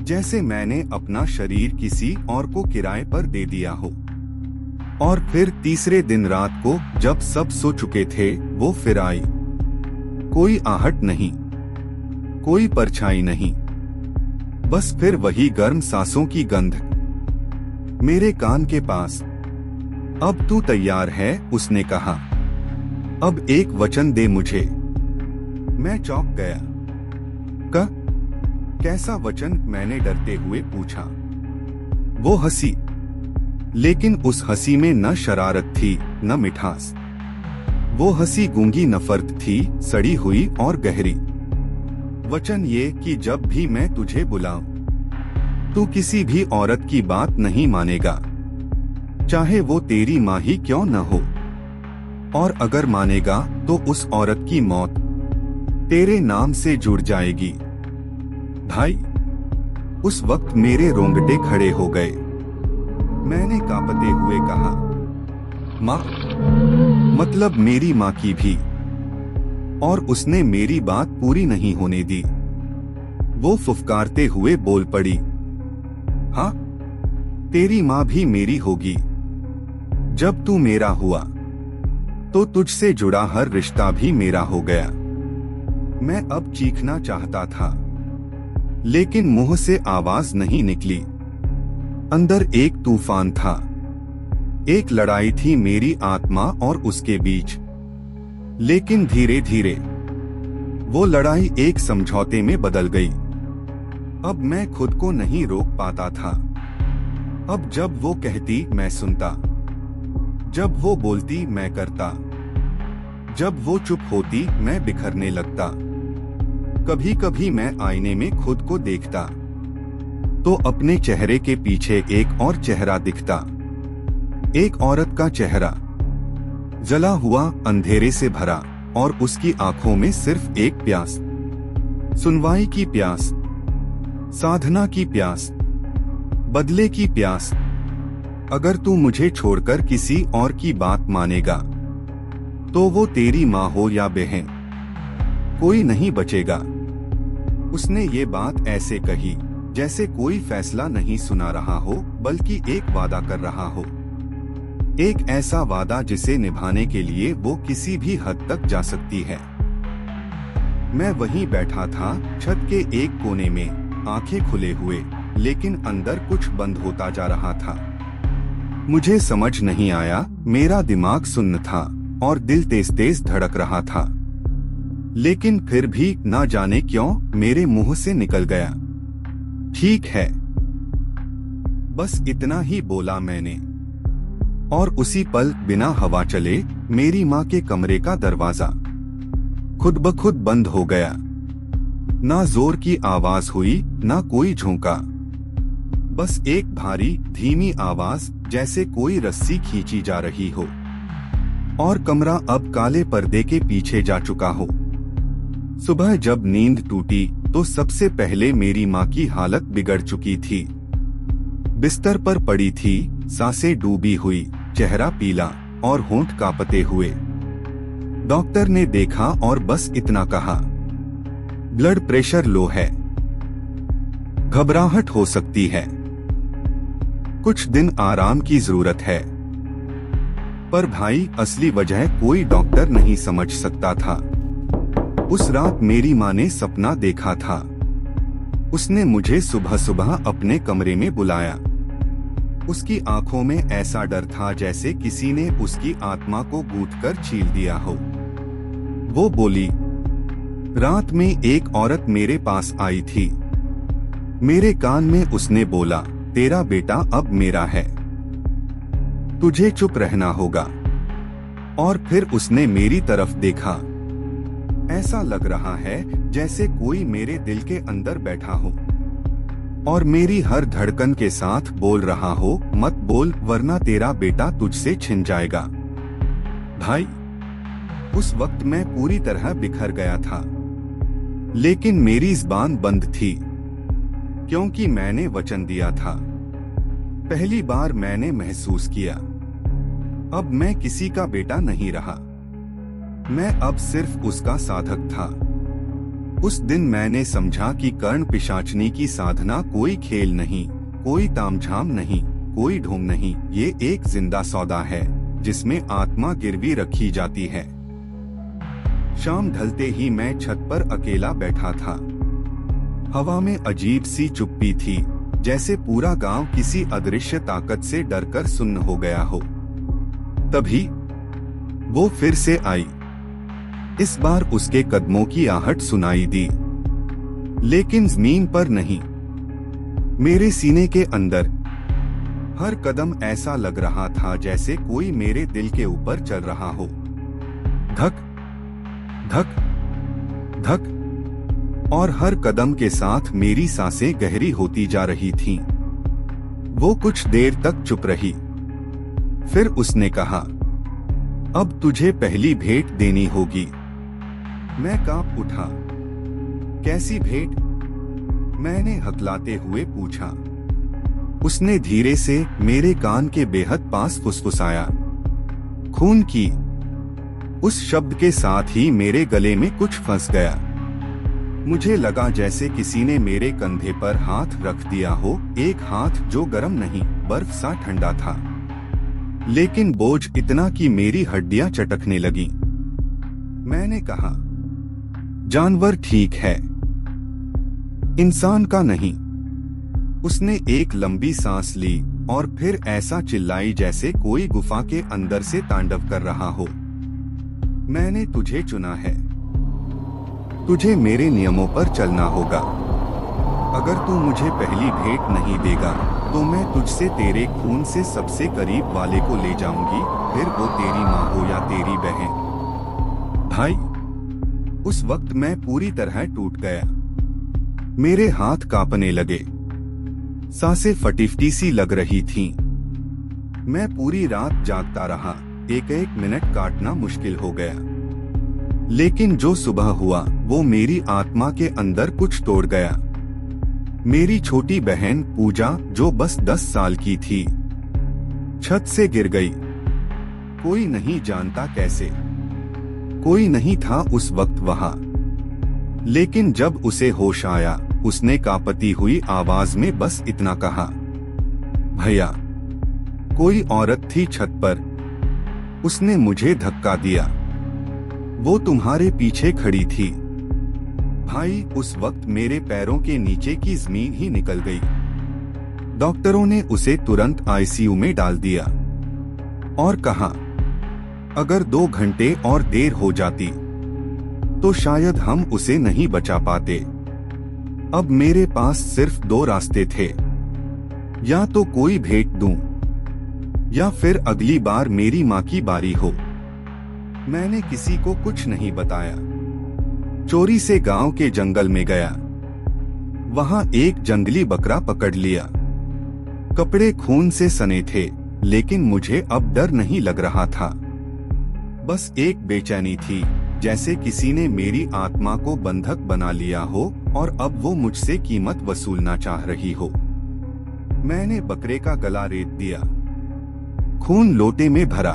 जैसे मैंने अपना शरीर किसी और को किराए पर दे दिया हो। और फिर तीसरे दिन रात को जब सब सो चुके थे, वो फिर आई। कोई आहट नहीं, कोई परछाई नहीं, बस फिर वही गर्म सांसों की गंध मेरे कान के पास। अब तू तैयार है, उसने कहा। अब एक वचन दे मुझे। मैं चौंक गया। कैसा वचन? मैंने डरते हुए पूछा। वो हंसी, लेकिन उस हंसी में न शरारत थी न मिठास। वो हंसी गूंगी नफरत थी, सड़ी हुई और गहरी। वचन ये कि जब भी मैं तुझे बुलाऊं, तू किसी भी औरत की बात नहीं मानेगा, चाहे वो तेरी माँ ही क्यों न हो। और अगर मानेगा तो उस औरत की मौत तेरे नाम से जुड़ जाएगी। भाई, उस वक्त मेरे रोंगटे खड़े हो गए। मैंने कांपते हुए कहा, माँ? मतलब मेरी माँ की भी? और उसने मेरी बात पूरी नहीं होने दी। वो फुफकारते हुए बोल पड़ी, हाँ, तेरी माँ भी मेरी होगी। जब तू मेरा हुआ तो तुझसे जुड़ा हर रिश्ता भी मेरा हो गया। मैं अब चीखना चाहता था, लेकिन मुंह से आवाज नहीं निकली। अंदर एक तूफान था, एक लड़ाई थी मेरी आत्मा और उसके बीच। लेकिन धीरे धीरे वो लड़ाई एक समझौते में बदल गई। अब मैं खुद को नहीं रोक पाता था। अब जब वो कहती मैं सुनता, जब वो बोलती मैं करता, जब वो चुप होती मैं बिखरने लगता। कभी कभी मैं आईने में खुद को देखता तो अपने चेहरे के पीछे एक और चेहरा दिखता, एक औरत का चेहरा, जला हुआ, अंधेरे से भरा, और उसकी आंखों में सिर्फ एक प्यास, सुनवाई की प्यास, साधना की प्यास, बदले की प्यास। अगर तू मुझे छोड़कर किसी और की बात मानेगा, तो वो तेरी माँ हो या बहन, कोई नहीं बचेगा। उसने ये बात ऐसे कही जैसे कोई फैसला नहीं सुना रहा हो, बल्कि एक वादा कर रहा हो। एक ऐसा वादा जिसे निभाने के लिए वो किसी भी हद तक जा सकती है। मैं वहीं बैठा था, छत के एक कोने में, आंखें खुले हुए, लेकिन अंदर कुछ बंद होता जा रहा था। मुझे समझ नहीं आया, मेरा दिमाग सुन्न था और दिल तेज तेज धड़क रहा था। लेकिन फिर भी ना जाने क्यों मेरे मुंह से निकल गया, ठीक है। बस इतना ही बोला मैंने, और उसी पल बिना हवा चले मेरी माँ के कमरे का दरवाजा खुद ब खुद बंद हो गया। ना जोर की आवाज हुई, ना कोई झोंका, बस एक भारी धीमी आवाज, जैसे कोई रस्सी खींची जा रही हो। और कमरा अब काले पर्दे के पीछे जा चुका हो। सुबह जब नींद टूटी तो सबसे पहले मेरी माँ की हालत बिगड़ चुकी थी। बिस्तर पर पड़ी थी, सांसें डूबी हुई, चेहरा पीला और होंठ कांपते हुए। डॉक्टर ने देखा और बस इतना कहा, ब्लड प्रेशर लो है, घबराहट हो सकती है, कुछ दिन आराम की जरूरत है। पर भाई, असली वजह कोई डॉक्टर नहीं समझ सकता था। उस रात मेरी माँ ने सपना देखा था। उसने मुझे सुबह सुबह अपने कमरे में बुलाया। उसकी आंखों में ऐसा डर था जैसे किसी ने उसकी आत्मा को गूंथकर छील दिया हो। वो बोली, रात में एक औरत मेरे पास आई थी। मेरे कान में उसने बोला, तेरा बेटा अब मेरा है, तुझे चुप रहना होगा। और फिर उसने मेरी तरफ देखा। ऐसा लग रहा है जैसे कोई मेरे दिल के अंदर बैठा हो और मेरी हर धड़कन के साथ बोल रहा हो, मत बोल वरना तेरा बेटा तुझसे छिन जाएगा। भाई, उस वक्त मैं पूरी तरह बिखर गया था, लेकिन मेरी ज़बान बंद थी, क्योंकि मैंने वचन दिया था। पहली बार मैंने महसूस किया, अब मैं किसी का बेटा नहीं रहा, मैं अब सिर्फ उसका साधक था। उस दिन मैंने समझा कि कर्ण पिशाचनी की साधना कोई खेल नहीं, कोई तामझाम नहीं, कोई ढोंग नहीं, ये एक जिंदा सौदा है जिसमें आत्मा गिरवी रखी जाती है। शाम ढलते ही मैं छत पर अकेला बैठा था। हवा में अजीब सी चुप्पी थी, जैसे पूरा गांव किसी अदृश्य ताकत से डरकर सुन्न हो गया हो। तभी वो फिर से आई। इस बार उसके कदमों की आहट सुनाई दी, लेकिन जमीन पर नहीं, मेरे सीने के अंदर। हर कदम ऐसा लग रहा था जैसे कोई मेरे दिल के ऊपर चल रहा हो। धक धक धक, और हर कदम के साथ मेरी सांसें गहरी होती जा रही थीं। वो कुछ देर तक चुप रही, फिर उसने कहा, अब तुझे पहली भेंट देनी होगी। मैं कांप उठा। कैसी भेंट? मैंने हकलाते हुए पूछा। उसने धीरे से मेरे कान के बेहद पास फुसफुसाया, खून की। उस शब्द के साथ ही मेरे गले में कुछ फंस गया। मुझे लगा जैसे किसी ने मेरे कंधे पर हाथ रख दिया हो, एक हाथ जो गर्म नहीं, बर्फ सा ठंडा था, लेकिन बोझ इतना कि मेरी हड्डियां चटकने लगी। मैंने कहा, जानवर ठीक है, इंसान का नहीं। उसने एक लंबी सांस ली और फिर ऐसा चिल्लाई जैसे कोई गुफा के अंदर से तांडव कर रहा हो। मैंने तुझे चुना है, तुझे मेरे नियमों पर चलना होगा। अगर तू मुझे पहली भेंट नहीं देगा तो मैं तुझसे तेरे खून से सबसे करीब वाले को ले जाऊंगी, फिर वो तेरी माँ हो या तेरी बहन। भाई, उस वक्त मैं पूरी तरह टूट गया। मेरे हाथ कांपने लगे, सांसें फटी-फटी सी लग रही थीं। मैं पूरी रात जागता रहा, एक एक मिनट काटना मुश्किल हो गया। लेकिन जो सुबह हुआ वो मेरी आत्मा के अंदर कुछ तोड़ गया। मेरी छोटी बहन पूजा, जो बस 10 साल की थी, छत से गिर गई। कोई नहीं जानता कैसे, कोई नहीं था उस वक्त वहां। लेकिन जब उसे होश आया, उसने कांपती हुई आवाज में बस इतना कहा, भैया। कोई औरत थी छत पर, उसने मुझे धक्का दिया। वो तुम्हारे पीछे खड़ी थी। भाई, उस वक्त मेरे पैरों के नीचे की जमीन ही निकल गई। डॉक्टरों ने उसे तुरंत आईसीयू में डाल दिया और कहा, अगर 2 घंटे और देर हो जाती तो शायद हम उसे नहीं बचा पाते। अब मेरे पास सिर्फ 2 रास्ते थे, या तो कोई भेंट दूं, या फिर अगली बार मेरी माँ की बारी हो। मैंने किसी को कुछ नहीं बताया। चोरी से गांव के जंगल में गया। वहां एक जंगली बकरा पकड़ लिया। कपड़े खून से सने थे, लेकिन मुझे अब डर नहीं लग रहा था। बस एक बेचैनी थी, जैसे किसी ने मेरी आत्मा को बंधक बना लिया हो और अब वो मुझसे कीमत वसूलना चाह रही हो। मैंने बकरे का गला रेत दिया, खून लोटे में भरा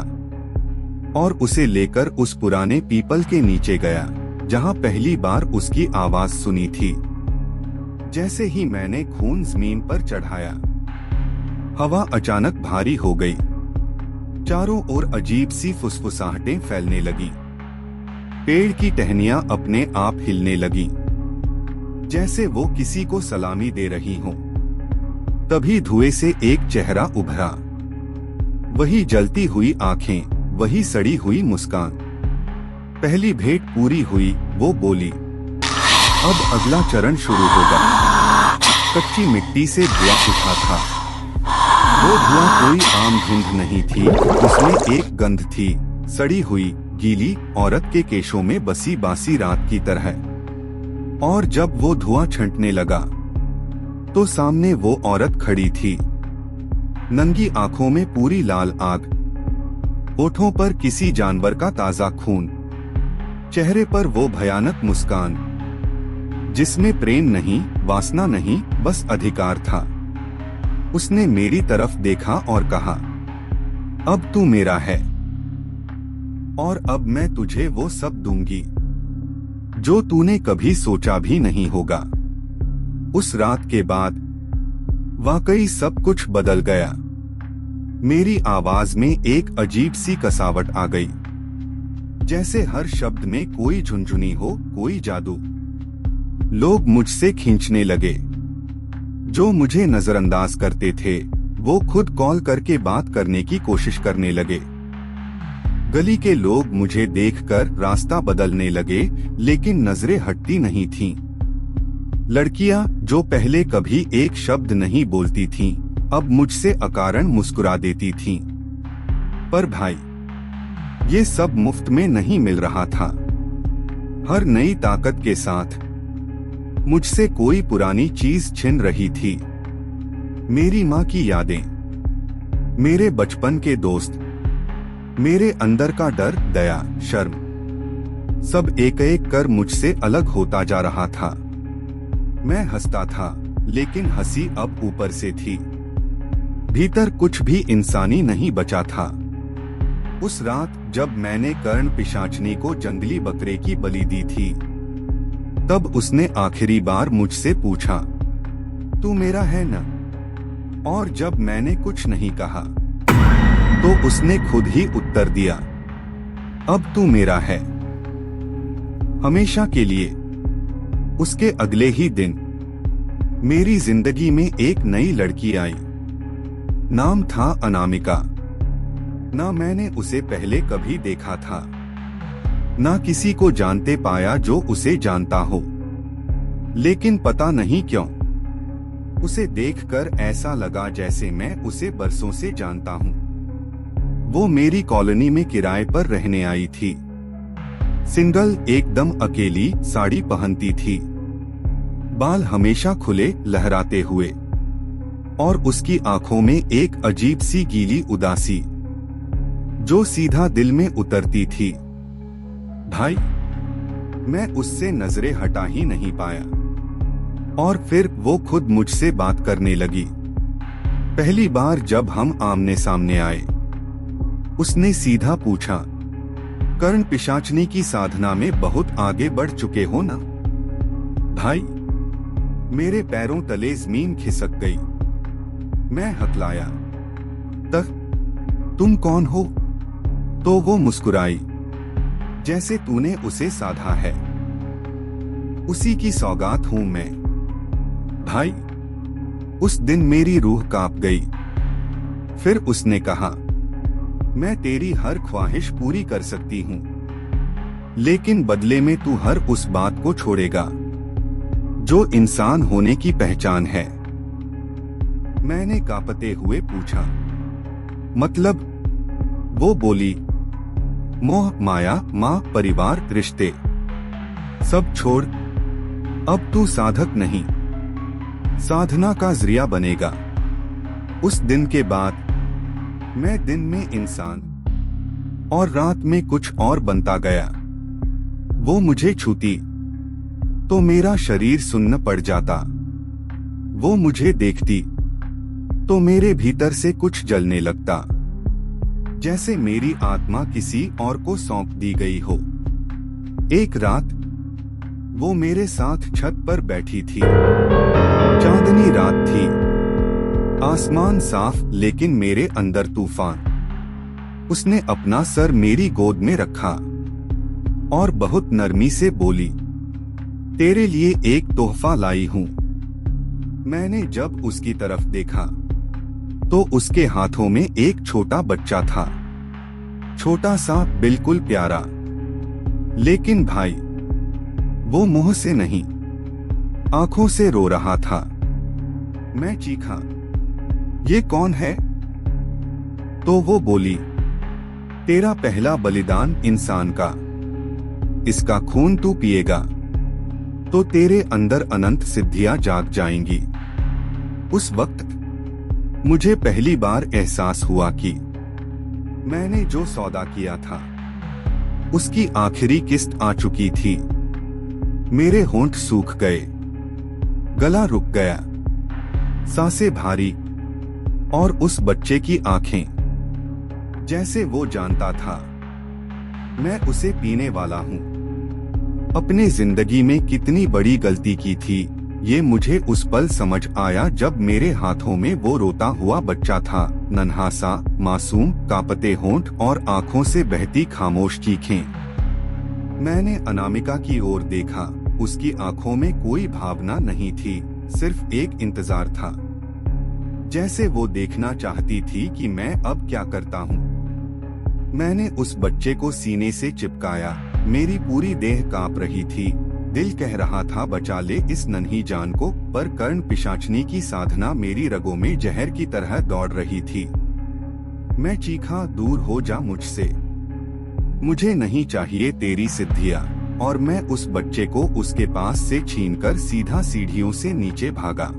और उसे लेकर उस पुराने पीपल के नीचे गया जहां पहली बार उसकी आवाज सुनी थी। जैसे ही मैंने खून जमीन पर चढ़ाया, हवा अचानक भारी हो गई। चारों ओर अजीब सी फुसफुसाहटें फैलने लगी। पेड़ की टहनियां अपने आप हिलने लगी, जैसे वो किसी को सलामी दे रही हों। तभी धुएं से एक चेहरा उभरा, वही जलती हुई आंखें, वही सड़ी हुई मुस्कान। पहली भेंट पूरी हुई, वो बोली, अब अगला चरण शुरू होगा। कच्ची मिट्टी से धुआं उठा था, वो धुआं कोई आम धुंध नहीं थी, उसमें एक गंध थी, सड़ी हुई गीली औरत के केशों में बसी बासी रात की तरह। और जब वो धुआं छंटने लगा तो सामने वो औरत खड़ी थी, नंगी आंखों में पूरी लाल आग, होठों पर किसी जानवर का ताजा खून, चेहरे पर वो भयानक मुस्कान जिसमें प्रेम नहीं, वासना नहीं, बस अधिकार था। उसने मेरी तरफ देखा और कहा, अब तू मेरा है और अब मैं तुझे वो सब दूंगी जो तूने कभी सोचा भी नहीं होगा। उस रात के बाद वाकई सब कुछ बदल गया। मेरी आवाज में एक अजीब सी कसावट आ गई, जैसे हर शब्द में कोई झुनझुनी हो, कोई जादू। लोग मुझसे खींचने लगे, जो मुझे नजरअंदाज करते थे वो खुद कॉल करके बात करने की कोशिश करने लगे। गली के लोग मुझे देखकर रास्ता बदलने लगे, लेकिन नजरें हटती नहीं थीं। लड़कियां जो पहले कभी एक शब्द नहीं बोलती थीं, अब मुझसे अकारण मुस्कुरा देती थीं। पर भाई, ये सब मुफ्त में नहीं मिल रहा था। हर नई ताकत के साथ मुझसे कोई पुरानी चीज छिन रही थी। मेरी माँ की यादें, मेरे बचपन के दोस्त, मेरे अंदर का डर, दया, शर्म, सब एक एक कर मुझसे अलग होता जा रहा था। मैं हंसता था, लेकिन हंसी अब ऊपर से थी, भीतर कुछ भी इंसानी नहीं बचा था। उस रात जब मैंने कर्ण पिशाचनी को जंगली बकरे की बलि दी थी, तब उसने आखिरी बार मुझसे पूछा, तू मेरा है ना? और जब मैंने कुछ नहीं कहा तो उसने खुद ही उत्तर दिया, अब तू मेरा है, हमेशा के लिए। उसके अगले ही दिन मेरी जिंदगी में एक नई लड़की आई। नाम था अनामिका। ना मैंने उसे पहले कभी देखा था, ना किसी को जानते पाया जो उसे जानता हो। लेकिन पता नहीं क्यों, उसे देखकर ऐसा लगा जैसे मैं उसे बरसों से जानता हूँ। वो मेरी कॉलोनी में किराए पर रहने आई थी। सिंगल, एकदम अकेली, साड़ी पहनती थी, बाल हमेशा खुले लहराते हुए, और उसकी आंखों में एक अजीब सी गीली उदासी जो सीधा दिल में उतरती थी। भाई, मैं उससे नजरें हटा ही नहीं पाया। और फिर वो खुद मुझसे बात करने लगी। पहली बार जब हम आमने सामने आए, उसने सीधा पूछा, कर्ण पिशाचनी की साधना में बहुत आगे बढ़ चुके हो ना? भाई, मेरे पैरों तले जमीन खिसक गई। मैं हकलाया, तुम कौन हो? तो वो मुस्कुराई, जैसे तूने उसे साधा है, उसी की सौगात हूं मैं। भाई, उस दिन मेरी रूह कांप गई। फिर उसने कहा, मैं तेरी हर ख्वाहिश पूरी कर सकती हूँ, लेकिन बदले में तू हर उस बात को छोड़ेगा जो इंसान होने की पहचान है। मैंने कांपते हुए पूछा, मतलब? वो बोली, मोह, माया, माँ, परिवार, रिश्ते, सब छोड़। अब तू साधक नहीं, साधना का जरिया बनेगा। उस दिन के बाद मैं दिन में इंसान और रात में कुछ और बनता गया। वो मुझे छूती तो मेरा शरीर सुन्न पड़ जाता, वो मुझे देखती तो मेरे भीतर से कुछ जलने लगता, जैसे मेरी आत्मा किसी और को सौंप दी गई हो। एक रात वो मेरे साथ छत पर बैठी थी। चांदनी रात थी, आसमान साफ, लेकिन मेरे अंदर तूफान। उसने अपना सर मेरी गोद में रखा और बहुत नरमी से बोली, तेरे लिए एक तोहफा लाई हूं। मैंने जब उसकी तरफ देखा तो उसके हाथों में एक छोटा बच्चा था, छोटा सा, बिल्कुल प्यारा। लेकिन भाई, वो मुंह से नहीं, आंखों से रो रहा था। मैं चीखा, ये कौन है? तो वो बोली, तेरा पहला बलिदान इंसान का, इसका खून तू पिएगा तो तेरे अंदर अनंत सिद्धियां जाग जाएंगी। उस वक्त मुझे पहली बार एहसास हुआ कि मैंने जो सौदा किया था उसकी आखिरी किस्त आ चुकी थी। मेरे होंठ सूख गए, गला रुक गया, सांसें भारी, और उस बच्चे की आंखें, जैसे वो जानता था मैं उसे पीने वाला हूं। अपने जिंदगी में कितनी बड़ी गलती की थी ये मुझे उस पल समझ आया जब मेरे हाथों में वो रोता हुआ बच्चा था, नन्हा सा, मासूम, कांपते होंठ और आंखों से बहती खामोश चीखें। मैंने अनामिका की ओर देखा। उसकी आंखों में कोई भावना नहीं थी, सिर्फ एक इंतजार था, जैसे वो देखना चाहती थी कि मैं अब क्या करता हूँ। मैंने उस बच्चे को सीने से चिपकाया। मेरी पूरी देह कांप रही थी। दिल कह रहा था बचा ले इस नन्ही जान को, पर कर्ण पिशाचनी की साधना मेरी रगों में जहर की तरह दौड़ रही थी। मैं चीखा, दूर हो जा मुझसे, मुझे नहीं चाहिए तेरी सिद्धियां। और मैं उस बच्चे को उसके पास से छीनकर सीधा सीढ़ियों से नीचे भागा।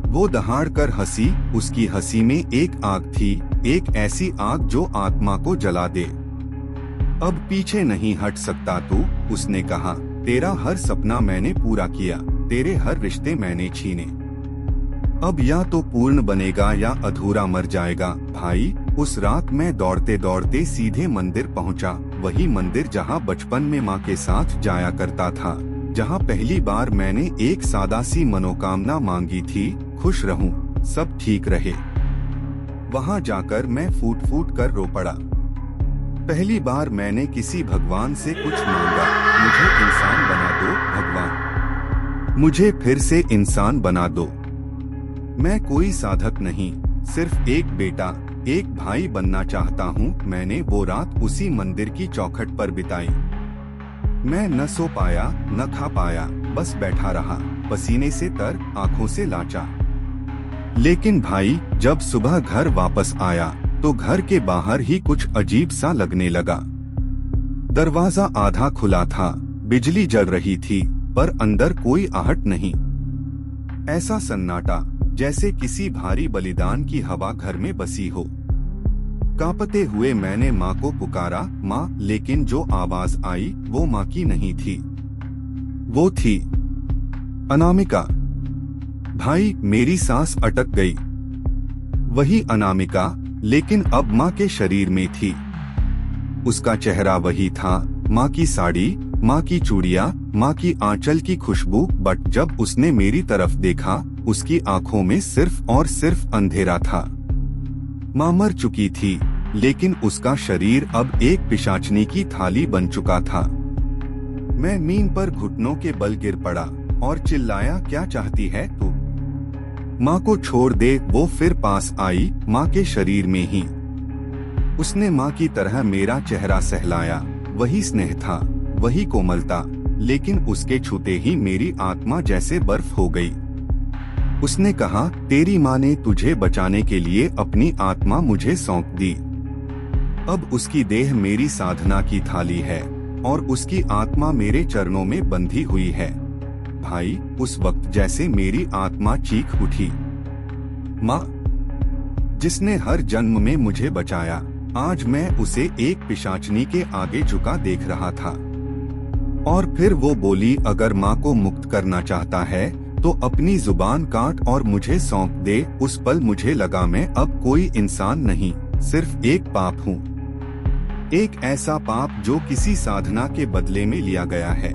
वो दहाड़कर हंसी। उसकी हंसी में एक आग थी, एक ऐसी आग जो आत्मा को जला दे। अब पीछे नहीं हट सकता तू, उसने कहा। तेरा हर सपना मैंने पूरा किया, तेरे हर रिश्ते मैंने छीने। अब या तो पूर्ण बनेगा या अधूरा मर जाएगा। भाई, उस रात मैं दौड़ते दौड़ते सीधे मंदिर पहुंचा, वही मंदिर जहां बचपन में माँ के साथ जाया करता था, जहां पहली बार मैंने एक सादा सी मनोकामना मांगी थी, खुश रहूं, सब ठीक रहे। वहां जाकर मैं फूट फूट कर रो पड़ा। पहली बार मैंने किसी भगवान से कुछ मांगा, मुझे इंसान बना दो भगवान, मुझे फिर से इंसान बना दो। मैं कोई साधक नहीं, सिर्फ एक बेटा, एक भाई बनना चाहता हूँ। मैंने वो रात उसी मंदिर की चौखट पर बिताई। मैं न सो पाया, न खा पाया, बस बैठा रहा, पसीने से तर, आंखों से लाचा। लेकिन भाई, जब सुबह घर वापस आया तो घर के बाहर ही कुछ अजीब सा लगने लगा। दरवाजा आधा खुला था, बिजली जल रही थी, पर अंदर कोई आहट नहीं। ऐसा सन्नाटा जैसे किसी भारी बलिदान की हवा घर में बसी हो। कांपते हुए मैंने माँ को पुकारा, माँ, लेकिन जो आवाज आई वो माँ की नहीं थी, वो थी अनामिका। भाई, मेरी सांस अटक गई। वही अनामिका, लेकिन अब माँ के शरीर में थी। उसका चेहरा वही था, माँ की साड़ी, माँ की चूड़ियाँ, माँ की आंचल की खुशबू। बट जब उसने मेरी तरफ देखा, उसकी आंखों में सिर्फ और सिर्फ अंधेरा था। माँ मर चुकी थी, लेकिन उसका शरीर अब एक पिशाचनी की थाली बन चुका था। मैं मीन पर घुटनों के बल गिर पड़ा और चिल्लाया, क्या चाहती है तू? माँ को छोड़ दे। वो फिर पास आई, माँ के शरीर में ही। उसने माँ की तरह मेरा चेहरा सहलाया। वही स्नेह था, वही कोमलता, लेकिन उसके छूते ही मेरी आत्मा जैसे बर्फ हो गई। उसने कहा, तेरी माँ ने तुझे बचाने के लिए अपनी आत्मा मुझे सौंप दी। अब उसकी देह मेरी साधना की थाली है और उसकी आत्मा मेरे चरणों में बंधी हुई है। भाई, उस वक्त जैसे मेरी आत्मा चीख उठी। माँ, जिसने हर जन्म में मुझे बचाया, आज मैं उसे एक पिशाचनी के आगे झुका देख रहा था। और फिर वो बोली, अगर माँ को मुक्त करना चाहता है तो अपनी जुबान काट और मुझे सौंप दे। उस पल मुझे लगा मैं अब कोई इंसान नहीं, सिर्फ एक पाप हूँ। एक ऐसा पाप जो किसी साधना के बदले में लिया गया है।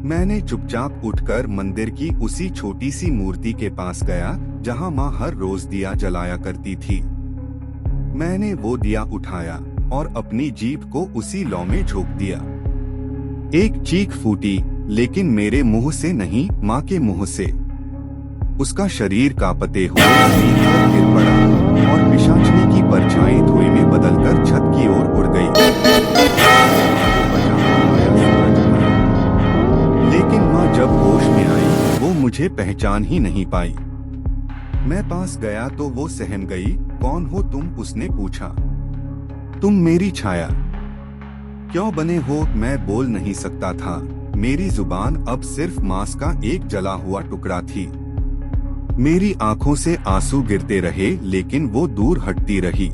मैंने चुपचाप उठकर मंदिर की उसी छोटी सी मूर्ति के पास गया जहाँ माँ हर रोज दिया जलाया करती थी। मैंने वो दिया उठाया और अपनी जीभ को उसी लौ में झोंक दिया। एक चीख फूटी, लेकिन मेरे मुंह से नहीं, माँ के मुंह से। उसका शरीर कांपते हुए जमीन पर गिर पड़ा और पिशाचनी की परछाई धुएं में बदलकर छत की ओर उड़ गई। लेकिन माँ जब होश में आई, वो मुझे पहचान ही नहीं पाई। मैं पास गया तो वो सहम गई, कौन हो तुम? उसने पूछा। तुम मेरी छाया क्यों बने हो? मैं बोल नहीं सकता था। मेरी जुबान अब सिर्फ मांस का एक जला हुआ टुकड़ा थी। मेरी आंखों से आंसू गिरते रहे लेकिन वो दूर हटती रही।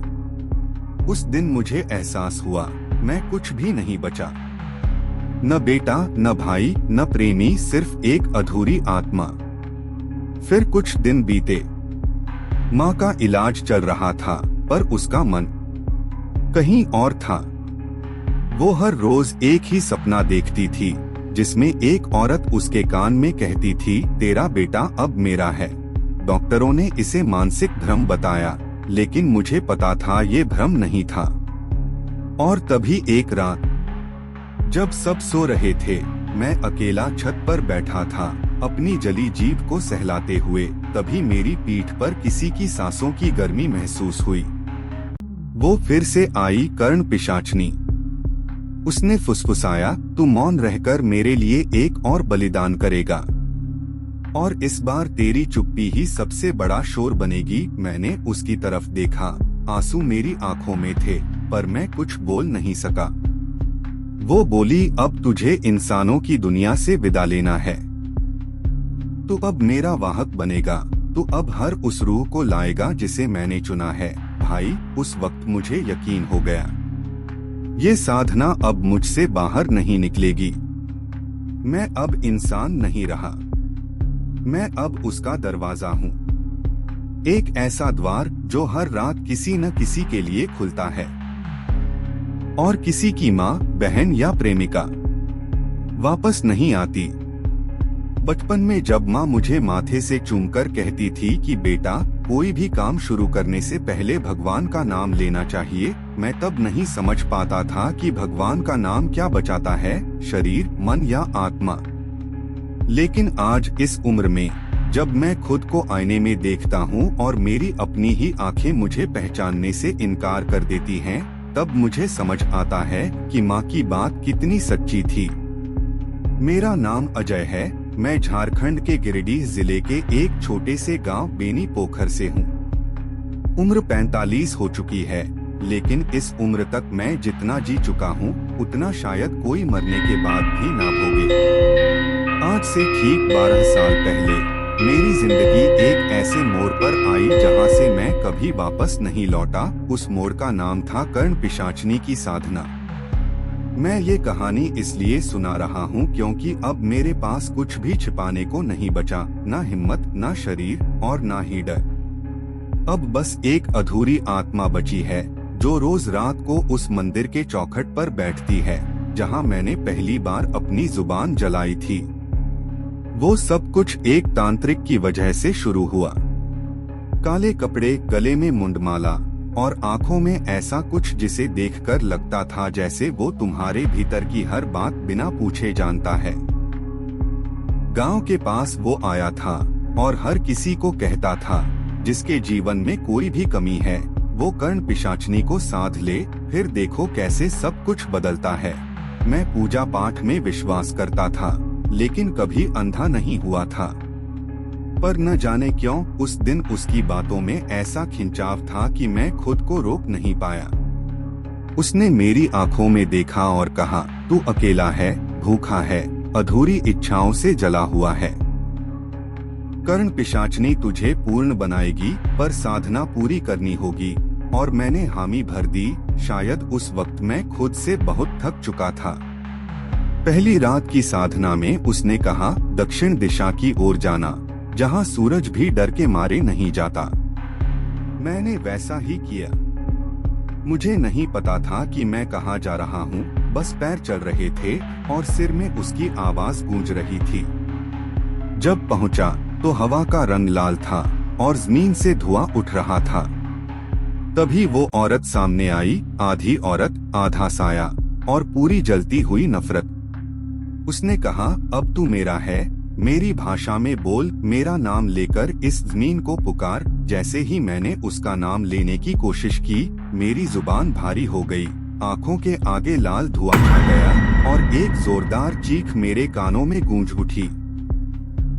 उस दिन मुझे एहसास हुआ मैं कुछ भी नहीं बचा। न बेटा, न भाई, न प्रेमी, सिर्फ एक अधूरी आत्मा। फिर कुछ दिन बीते। माँ का इलाज चल रहा था पर उसका मन कहीं और था। वो हर रोज एक ही सपना देखती थी जिसमें एक औरत उसके कान में कहती थी, तेरा बेटा अब मेरा है। डॉक्टरों ने इसे मानसिक भ्रम बताया लेकिन मुझे पता था ये भ्रम नहीं था। और तभी एक रात जब सब सो रहे थे, मैं अकेला छत पर बैठा था अपनी जली जीभ को सहलाते हुए। तभी मेरी पीठ पर किसी की सांसों की गर्मी महसूस हुई। वो फिर से आई, कर्ण पिशाचनी। उसने फुसफुसाया, तू मौन रहकर मेरे लिए एक और बलिदान करेगा और इस बार तेरी चुप्पी ही सबसे बड़ा शोर बनेगी। मैंने उसकी तरफ देखा, आंसू मेरी आंखों में थे पर मैं कुछ बोल नहीं सका। वो बोली, अब तुझे इंसानों की दुनिया से विदा लेना है। तू अब मेरा वाहक बनेगा। तू अब हर उस रूह को लाएगा जिसे मैंने चुना है। भाई, उस वक्त मुझे यकीन हो गया ये साधना अब मुझसे बाहर नहीं निकलेगी। मैं अब इंसान नहीं रहा, मैं अब उसका दरवाजा हूँ। एक ऐसा द्वार जो हर रात किसी न किसी के लिए खुलता है और किसी की माँ, बहन या प्रेमिका वापस नहीं आती। बचपन में जब माँ मुझे माथे से चूमकर कहती थी कि बेटा, कोई भी काम शुरू करने से पहले भगवान का नाम लेना चाहिए, मैं तब नहीं समझ पाता था कि भगवान का नाम क्या बचाता है, शरीर, मन या आत्मा। लेकिन आज इस उम्र में जब मैं खुद को आईने में देखता हूँ और मेरी अपनी ही आंखें मुझे पहचानने से इनकार कर देती हैं, तब मुझे समझ आता है कि माँ की बात कितनी सच्ची थी। मेरा नाम अजय है। मैं झारखंड के गिरिडीह जिले के एक छोटे से गांव बेनी पोखर से हूँ। उम्र 45 हो चुकी है, लेकिन इस उम्र तक मैं जितना जी चुका हूँ उतना शायद कोई मरने के बाद भी ना भोगे। आज से ठीक 12 साल पहले मेरी जिंदगी एक ऐसे मोड़ पर आई जहाँ से मैं कभी वापस नहीं लौटा। उस मोड़ का नाम था कर्ण पिशाचनी की साधना। मैं ये कहानी इसलिए सुना रहा हूँ क्योंकि अब मेरे पास कुछ भी छिपाने को नहीं बचा, ना हिम्मत, ना शरीर और ना ही डर। अब बस एक अधूरी आत्मा बची है जो रोज रात को उस मंदिर के चौखट पर बैठती है जहाँ मैंने पहली बार अपनी जुबान जलाई थी। वो सब कुछ एक तांत्रिक की वजह से शुरू हुआ। काले कपड़े, गले में मुंडमाला और आंखों में ऐसा कुछ जिसे देखकर लगता था जैसे वो तुम्हारे भीतर की हर बात बिना पूछे जानता है। गांव के पास वो आया था और हर किसी को कहता था, जिसके जीवन में कोई भी कमी है वो कर्ण पिशाचनी को साध ले, फिर देखो कैसे सब कुछ बदलता है। मैं पूजा पाठ में विश्वास करता था लेकिन कभी अंधा नहीं हुआ था। पर न जाने क्यों उस दिन उसकी बातों में ऐसा खिंचाव था कि मैं खुद को रोक नहीं पाया। उसने मेरी आंखों में देखा और कहा, तू अकेला है, भूखा है, अधूरी इच्छाओं से जला हुआ है। कर्ण पिशाचनी तुझे पूर्ण बनाएगी, पर साधना पूरी करनी होगी। और मैंने हामी भर दी। शायद उस वक्त मैं खुद से बहुत थक चुका था। पहली रात की साधना में उसने कहा, दक्षिण दिशा की ओर जाना, जहाँ सूरज भी डर के मारे नहीं जाता। मैंने वैसा ही किया। मुझे नहीं पता था कि मैं कहाँ जा रहा हूँ, बस पैर चल रहे थे और सिर में उसकी आवाज गूंज रही थी। जब पहुँचा तो हवा का रंग लाल था और जमीन से धुआं उठ रहा था। तभी वो औरत सामने आई, आधी औरत आधा साया और पूरी जलती हुई नफरत। उसने कहा, अब तू मेरा है, मेरी भाषा में बोल, मेरा नाम लेकर इस जमीन को पुकार। जैसे ही मैंने उसका नाम लेने की कोशिश की, मेरी जुबान भारी हो गई, आंखों के आगे लाल धुआं छा गया और एक जोरदार चीख मेरे कानों में गूंज उठी।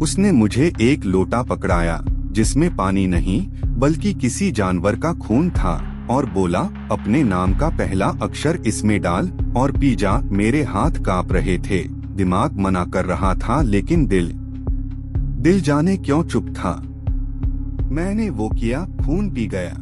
उसने मुझे एक लोटा पकड़ाया जिसमें पानी नहीं, बल्कि किसी जानवर का खून था, और बोला, अपने नाम का पहला अक्षर इसमें डाल और पी जा। मेरे हाथ कांप रहे थे, दिमाग मना कर रहा था, लेकिन दिल जाने क्यों चुप था। मैंने वो किया, खून पी गया।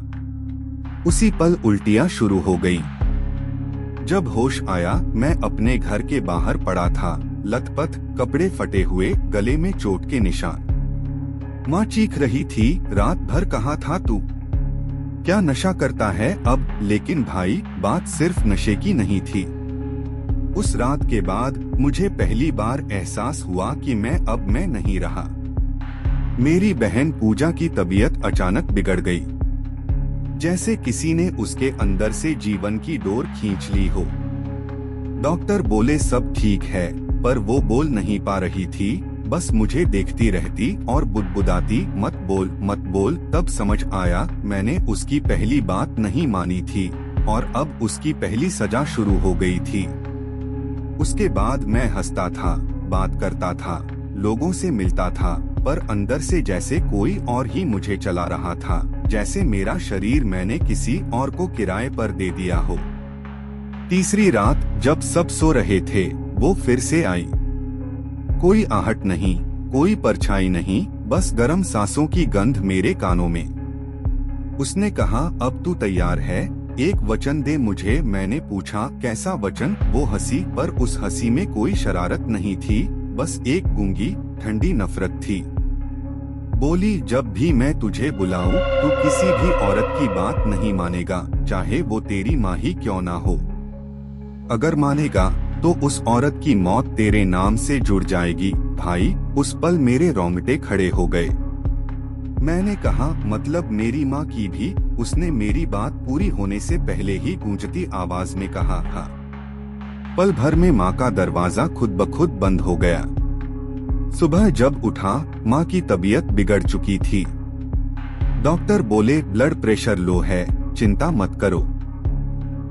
उसी पल उल्टियां शुरू हो गईं। जब होश आया, मैं अपने घर के बाहर पड़ा था, लथपथ, कपड़े फटे हुए, गले में चोट के निशान। माँ चीख रही थी, रात भर कहाँ था तू? क्या नशा करता है अब? लेकिन भाई, बात सिर्फ नशे की नहीं थी। उस रात के बाद मुझे पहली बार एहसास हुआ कि मैं नहीं रहा। मेरी बहन पूजा की तबीयत अचानक बिगड़ गई, जैसे किसी ने उसके अंदर से जीवन की डोर खींच ली हो। डॉक्टर बोले सब ठीक है, पर वो बोल नहीं पा रही थी, बस मुझे देखती रहती और बुदबुदाती, मत बोल मत बोल। तब समझ आया, मैंने उसकी पहली बात नहीं मानी थी, और अब उसकी पहली सजा शुरू हो गई थी। उसके बाद मैं हंसता था, बात करता था, लोगों से मिलता था, पर अंदर से जैसे कोई और ही मुझे चला रहा था, जैसे मेरा शरीर मैंने किसी और को किराए पर दे दिया हो। तीसरी रात जब सब सो रहे थे, वो फिर से आई। कोई आहट नहीं, कोई परछाई नहीं, बस गर्म सांसों की गंध मेरे कानों में। उसने कहा, अब तू तैयार है? एक वचन दे मुझे। मैंने पूछा, कैसा वचन? वो हंसी, पर उस हंसी में कोई शरारत नहीं थी, बस एक गूंगी ठंडी नफरत थी। बोली, जब भी मैं तुझे बुलाऊं, तू किसी भी औरत की बात नहीं मानेगा, चाहे वो तेरी माँ ही क्यों ना हो। अगर मानेगा तो उस औरत की मौत तेरे नाम से जुड़ जाएगी। भाई, उस पल मेरे रोंगटे खड़े हो गए। मैंने कहा, मतलब मेरी माँ की भी? उसने मेरी बात पूरी होने से पहले ही गूंजती आवाज में कहा, हाँ। पल भर में माँ का दरवाजा खुद ब खुद बंद हो गया। सुबह जब उठा, माँ की तबीयत बिगड़ चुकी थी। डॉक्टर बोले, ब्लड प्रेशर लो है, चिंता मत करो।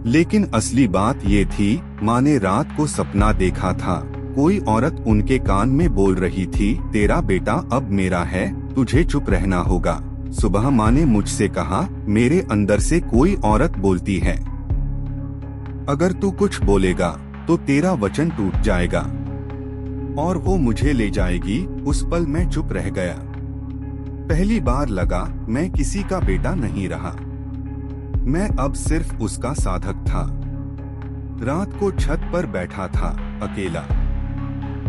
लेकिन असली बात ये थी, माँ ने रात को सपना देखा था। कोई औरत उनके कान में बोल रही थी, तेरा बेटा अब मेरा है, तुझे चुप रहना होगा। सुबह माँ ने मुझसे कहा, मेरे अंदर से कोई औरत बोलती है, अगर तू कुछ बोलेगा तो तेरा वचन टूट जाएगा, और वो मुझे ले जाएगी। उस पल मैं चुप रह गया। पहली बार लगा, मैं किसी का बेटा नहीं रहा, मैं अब सिर्फ उसका साधक था। रात को छत पर बैठा था, अकेला।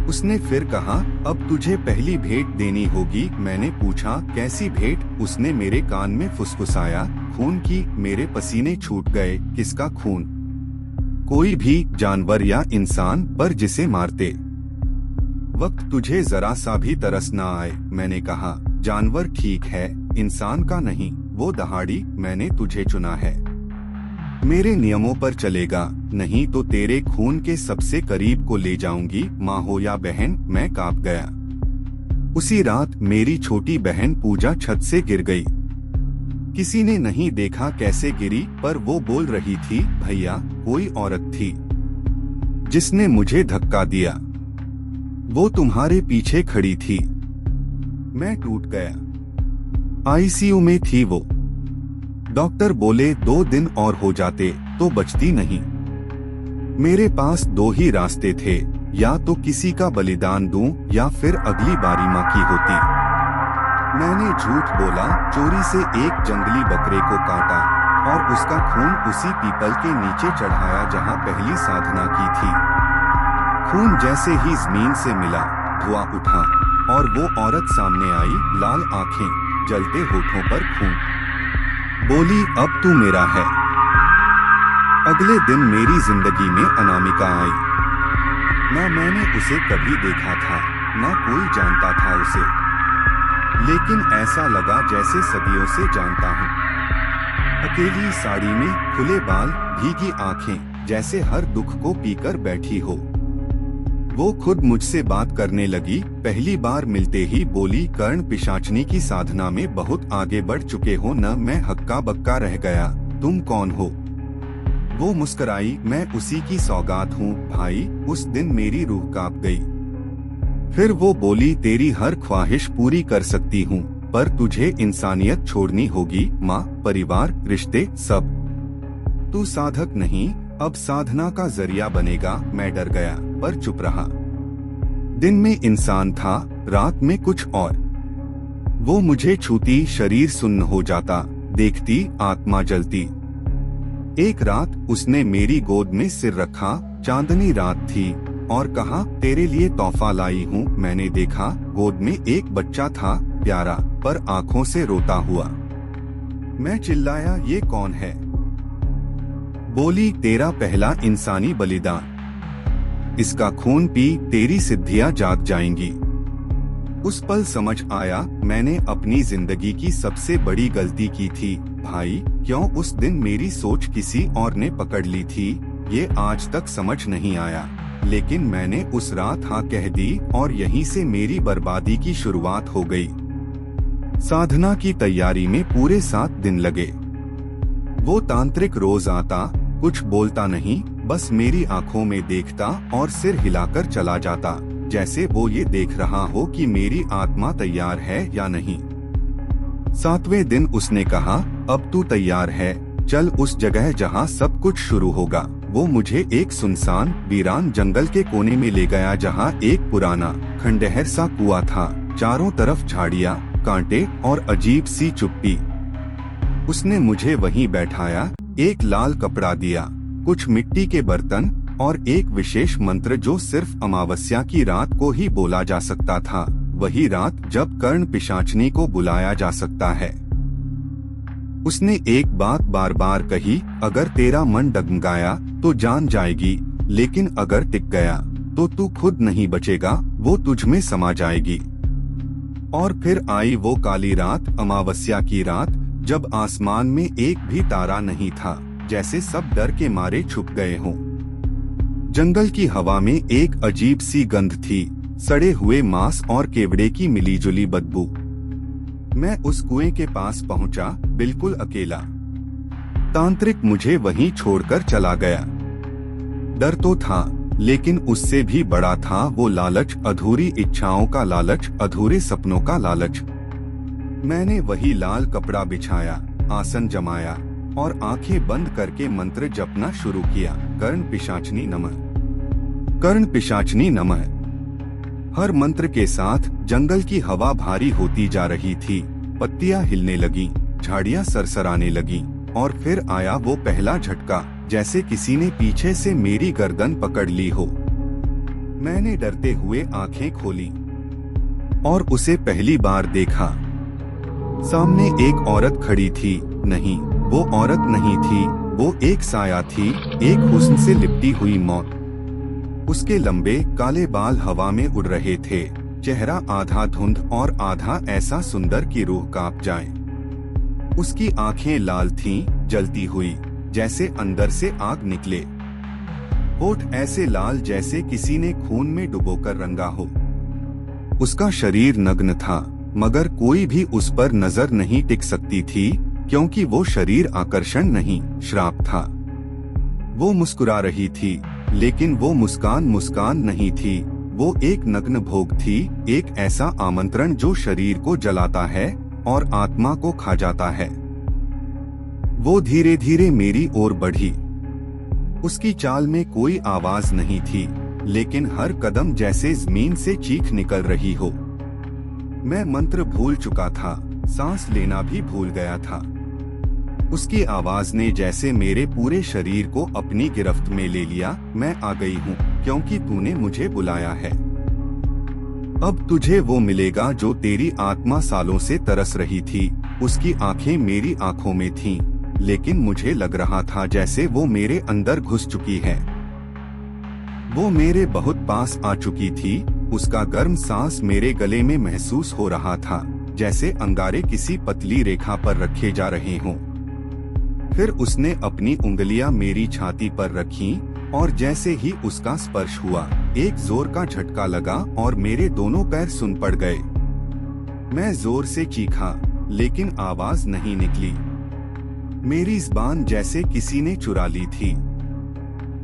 उसने फिर कहा, अब तुझे पहली भेंट देनी होगी। मैंने पूछा, कैसी भेंट? उसने मेरे कान में फुसफुसाया, खून की। मेरे पसीने छूट गए। किसका खून? कोई भी जानवर या इंसान, पर जिसे मारते वक्त तुझे जरा सा भी तरस ना आए। मैंने कहा, जानवर ठीक है, इंसान का नहीं। वो दहाड़ी, मैंने तुझे चुना है, मेरे नियमों पर चलेगा, नहीं तो तेरे खून के सबसे करीब को ले जाऊंगी, माँ हो या बहन। मैं कांप गया। उसी रात मेरी छोटी बहन पूजा छत से गिर गई। किसी ने नहीं देखा कैसे गिरी, पर वो बोल रही थी, भैया, कोई औरत थी जिसने मुझे धक्का दिया, वो तुम्हारे पीछे खड़ी थी। मैं टूट गया। आईसीयू में थी वो। डॉक्टर बोले 2 दिन और हो जाते तो बचती नहीं। मेरे पास 2 ही रास्ते थे, या तो किसी का बलिदान दूं या फिर अगली बारी माँ की होती। मैंने झूठ बोला, चोरी से एक जंगली बकरे को काटा और उसका खून उसी पीपल के नीचे चढ़ाया जहाँ पहली साधना की थी। खून जैसे ही जमीन से मिला, धुआं उठा और वो औरत सामने आई, लाल आंखें, जलते होठों पर खून। बोली, अब तू मेरा है। अगले दिन मेरी जिंदगी में अनामिका आई। ना मैंने उसे कभी देखा था, ना कोई जानता था उसे, लेकिन ऐसा लगा जैसे सदियों से जानता हूँ। अकेली साड़ी में, खुले बाल, भीगी आंखें, जैसे हर दुख को पीकर बैठी हो। वो खुद मुझसे बात करने लगी। पहली बार मिलते ही बोली, कर्ण पिशाचनी की साधना में बहुत आगे बढ़ चुके हो न? मैं हक्का बक्का रह गया। तुम कौन हो? वो मुस्कुराई, मैं उसी की सौगात हूँ भाई। उस दिन मेरी रूह कांप गई। फिर वो बोली, तेरी हर ख्वाहिश पूरी कर सकती हूँ, पर तुझे इंसानियत छोड़नी होगी, माँ, परिवार, रिश्ते, सब। तू साधक नहीं, अब साधना का जरिया बनेगा। मैं डर गया पर चुप रहा। दिन में इंसान था, रात में कुछ और। वो मुझे छूती, शरीर सुन्न हो जाता, देखती, आत्मा जलती। एक रात उसने मेरी गोद में सिर रखा, चांदनी रात थी, और कहा, तेरे लिए तोहफा लाई हूँ। मैंने देखा, गोद में एक बच्चा था, प्यारा पर आंखों से रोता हुआ। मैं चिल्लाया, ये कौन है? बोली, तेरा पहला इंसानी बलिदान। इसका खून पी, तेरी सिद्धियां जाग जाएंगी। उस पल समझ आया, मैंने अपनी जिंदगी की सबसे बड़ी गलती की थी। भाई, क्यों उस दिन मेरी सोच किसी और ने पकड़ ली थी, ये आज तक समझ नहीं आया। लेकिन मैंने उस रात हाँ कह दी, और यहीं से मेरी बर्बादी की शुरुआत हो गई। साधना की तैयारी में पूरे 7 दिन लगे। वो तांत्रिक रोज आता, कुछ बोलता नहीं, बस मेरी आंखों में देखता और सिर हिलाकर चला जाता, जैसे वो ये देख रहा हो कि मेरी आत्मा तैयार है या नहीं। 7वें दिन उसने कहा, अब तू तैयार है, चल उस जगह जहाँ सब कुछ शुरू होगा। वो मुझे एक सुनसान, वीरान जंगल के कोने में ले गया, जहाँ एक पुराना, खंडहर सा कुआं था, चारों तरफ झाड़ियाँ, कांटे और अजीब सी चुप्पी। उसने मुझे वहीं बैठाया, एक लाल कपड़ा दिया, कुछ मिट्टी के बर्तन और एक विशेष मंत्र जो सिर्फ अमावस्या की रात को ही बोला जा सकता था, वही रात जब कर्ण पिशाचनी को बुलाया जा सकता है। उसने एक बात बार बार कही, अगर तेरा मन डगमगाया तो जान जाएगी, लेकिन अगर टिक गया तो तू खुद नहीं बचेगा, वो तुझ में समा जाएगी। और फिर आई वो काली रात, अमावस्या की रात, जब आसमान में एक भी तारा नहीं था, जैसे सब डर के मारे छुप गए हों। जंगल की हवा में एक अजीब सी गंध थी, सड़े हुए मांस और केवड़े की मिलीजुली बदबू। मैं उस कुएं के पास पहुंचा, बिल्कुल अकेला। तांत्रिक मुझे वहीं छोड़कर चला गया। डर तो था, लेकिन उससे भी बड़ा था वो लालच, अधूरी इच्छाओं का लालच, अधूरे सपनों का लालच। मैंने वही लाल कपड़ा बिछाया, आसन जमाया और आंखें बंद करके मंत्र जपना शुरू किया। कर्ण पिशाचनी नमः, कर्ण पिशाचनी नमः। हर मंत्र के साथ जंगल की हवा भारी होती जा रही थी, पत्तियां हिलने लगीं, झाड़ियां सरसराने लगीं, और फिर आया वो पहला झटका, जैसे किसी ने पीछे से मेरी गर्दन पकड़ ली हो। मैंने डरते हुए आंखें खोली और उसे पहली बार देखा। सामने एक औरत खड़ी थी। नहीं, वो औरत नहीं थी, वो एक साया थी, एक हुस्न से लिपटी हुई मौत। उसके लंबे काले बाल हवा में उड़ रहे थे, चेहरा आधा धुंध और आधा ऐसा सुंदर कि रूह कांप जाए। उसकी आंखें लाल थीं, जलती हुई, जैसे अंदर से आग निकले। होठ ऐसे लाल जैसे किसी ने खून में डुबोकर रंगा हो। उसका शरीर नग्न था, मगर कोई भी उस पर नजर नहीं टिक सकती थी, क्योंकि वो शरीर आकर्षण नहीं, श्राप था। वो मुस्कुरा रही थी, लेकिन वो मुस्कान मुस्कान नहीं थी, वो एक नग्न भोग थी, एक ऐसा आमंत्रण जो शरीर को जलाता है और आत्मा को खा जाता है। वो धीरे धीरे मेरी ओर बढ़ी। उसकी चाल में कोई आवाज नहीं थी, लेकिन हर कदम जैसे जमीन से चीख निकल रही हो। मैं मंत्र भूल चुका था, सांस लेना भी भूल गया था। उसकी आवाज ने जैसे मेरे पूरे शरीर को अपनी गिरफ्त में ले लिया। मैं आ गई हूँ, क्योंकि तूने मुझे बुलाया है। अब तुझे वो मिलेगा जो तेरी आत्मा सालों से तरस रही थी। उसकी आंखें मेरी आंखों में थीं, लेकिन मुझे लग रहा था जैसे वो मेरे अंदर घुस चुकी है। वो मेरे बहुत पास आ चुकी थी। उसका गर्म सांस मेरे गले में महसूस हो रहा था, जैसे अंगारे किसी पतली रेखा पर रखे जा रहे हों। फिर उसने अपनी उंगलियां मेरी छाती पर रखीं, और जैसे ही उसका स्पर्श हुआ, एक जोर का झटका लगा और मेरे दोनों पैर सुन पड़ गए। मैं जोर से चीखा, लेकिन आवाज नहीं निकली। मेरी ज़बान जैसे किसी ने चुरा ली थी।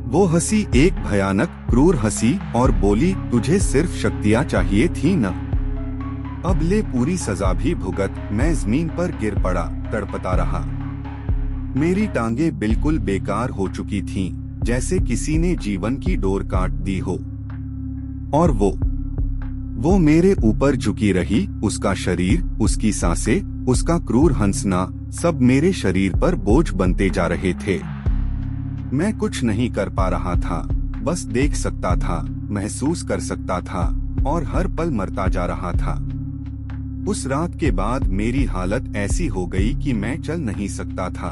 वो हंसी, एक भयानक क्रूर हंसी, और बोली, तुझे सिर्फ शक्तियाँ चाहिए थी न? अब ले पूरी सजा भी भुगत। मैं जमीन पर गिर पड़ा, तड़पता रहा। मेरी टांगें बिल्कुल बेकार हो चुकी थीं, जैसे किसी ने जीवन की डोर काट दी हो। और वो मेरे ऊपर झुकी रही। उसका शरीर, उसकी सांसें, उसका क्रूर हंसना, सब मेरे शरीर पर बोझ बनते जा रहे थे। मैं कुछ नहीं कर पा रहा था, बस देख सकता था, महसूस कर सकता था और हर पल मरता जा रहा था। उस रात के बाद मेरी हालत ऐसी हो गई कि मैं चल नहीं सकता था।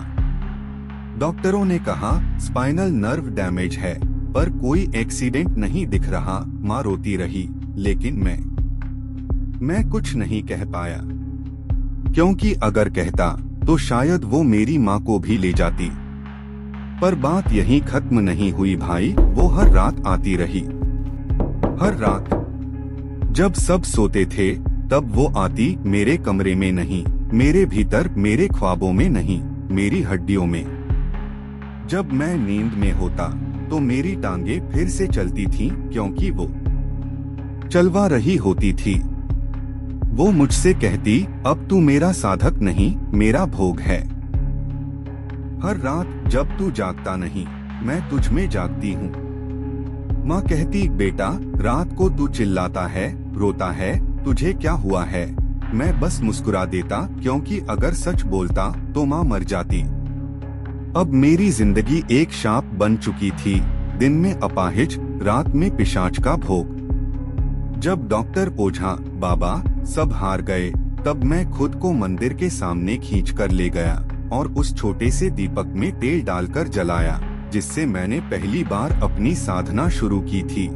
डॉक्टरों ने कहा स्पाइनल नर्व डैमेज है, पर कोई एक्सीडेंट नहीं दिख रहा। माँ रोती रही, लेकिन मैं कुछ नहीं कह पाया, क्योंकि अगर कहता तो शायद वो मेरी माँ को भी ले जाती। पर बात यहीं खत्म नहीं हुई भाई। वो हर रात आती रही। हर रात जब सब सोते थे तब वो आती, मेरे कमरे में नहीं, मेरे भीतर, मेरे ख्वाबों में नहीं, मेरी हड्डियों में। जब मैं नींद में होता तो मेरी टांगें फिर से चलती थीं, क्योंकि वो चलवा रही होती थी। वो मुझसे कहती, अब तू मेरा साधक नहीं, मेरा भोग है। हर रात जब तू जागता नहीं, मैं तुझ में जागती हूँ। माँ कहती, बेटा रात को तू चिल्लाता है, रोता है, तुझे क्या हुआ है? मैं बस मुस्कुरा देता, क्योंकि अगर सच बोलता तो माँ मर जाती। अब मेरी जिंदगी एक शाप बन चुकी थी। दिन में अपाहिज, रात में पिशाच का भोग। जब डॉक्टर, ओझा, बाबा सब हार गए, तब मैं खुद को मंदिर के सामने खींच कर ले गया और उस छोटे से दीपक में तेल डालकर जलाया, जिससे मैंने पहली बार अपनी साधना शुरू की थी।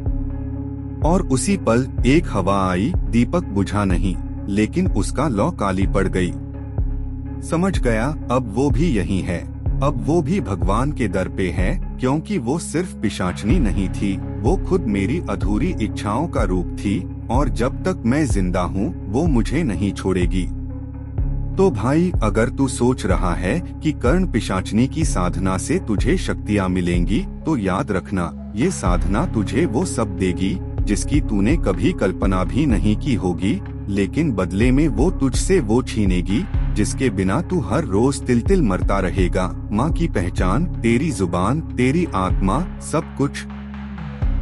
और उसी पल एक हवा आई, दीपक बुझा नहीं, लेकिन उसका लौ काली पड़ गई। समझ गया, अब वो भी यही है, अब वो भी भगवान के दर पे है, क्योंकि वो सिर्फ पिशाचनी नहीं थी, वो खुद मेरी अधूरी इच्छाओं का रूप थी, और जब तक मैं जिंदा हूँ वो मुझे नहीं छोड़ेगी। तो भाई, अगर तू सोच रहा है कि कर्ण पिशाचनी की साधना से तुझे शक्तियाँ मिलेंगी, तो याद रखना, ये साधना तुझे वो सब देगी जिसकी तूने कभी कल्पना भी नहीं की होगी, लेकिन बदले में वो तुझसे वो छीनेगी जिसके बिना तू हर रोज तिल तिल मरता रहेगा। माँ की पहचान, तेरी जुबान, तेरी आत्मा, सब कुछ।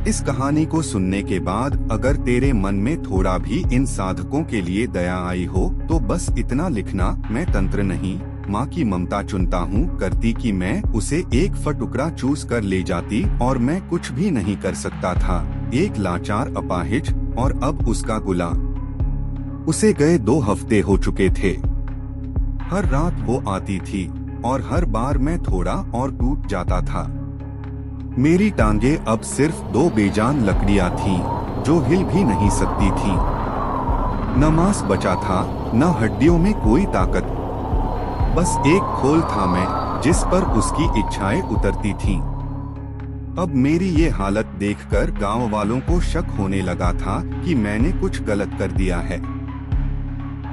इस कहानी को सुनने के बाद अगर तेरे मन में थोड़ा भी इन साधकों के लिए दया आई हो, तो बस इतना लिखना, मैं तंत्र नहीं, माँ की ममता चुनता हूँ करती कि मैं उसे एक फटुकड़ा चूस कर ले जाती, और मैं कुछ भी नहीं कर सकता था, एक लाचार अपाहिज, और अब उसका गुलाम। उसे गए 2 हफ्ते हो चुके थे। हर रात वो आती थी और हर बार मैं थोड़ा और टूट जाता था। मेरी टांगे अब सिर्फ 2 बेजान लकड़ियां थीं, जो हिल भी नहीं सकती थीं। न मांस बचा था, न हड्डियों में कोई ताकत, बस एक खोल था मैं, जिस पर उसकी इच्छाएं उतरती थीं। अब मेरी ये हालत देखकर गांव वालों को शक होने लगा था कि मैंने कुछ गलत कर दिया है।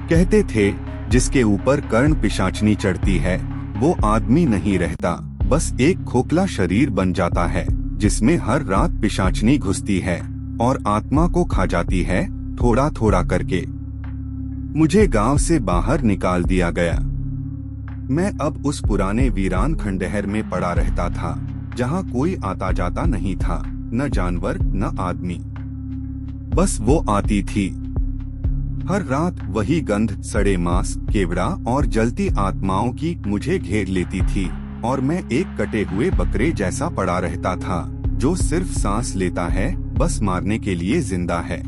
कहते थे, जिसके ऊपर कर्ण पिशाचनी चढ़ती है वो आदमी नहीं रहता, बस एक खोखला शरीर बन जाता है, जिसमें हर रात पिशाचनी घुसती है और आत्मा को खा जाती है, थोड़ा थोड़ा करके। मुझे गांव से बाहर निकाल दिया गया। मैं अब उस पुराने वीरान खंडहर में पड़ा रहता था, जहां कोई आता जाता नहीं था, न जानवर न आदमी, बस वो आती थी। हर रात वही गंध, सड़े मांस, केवड़ा और जलती आत्माओं की मुझे घेर लेती थी, और मैं एक कटे हुए बकरे जैसा पड़ा रहता था, जो सिर्फ सांस लेता है, बस मारने के लिए जिंदा है।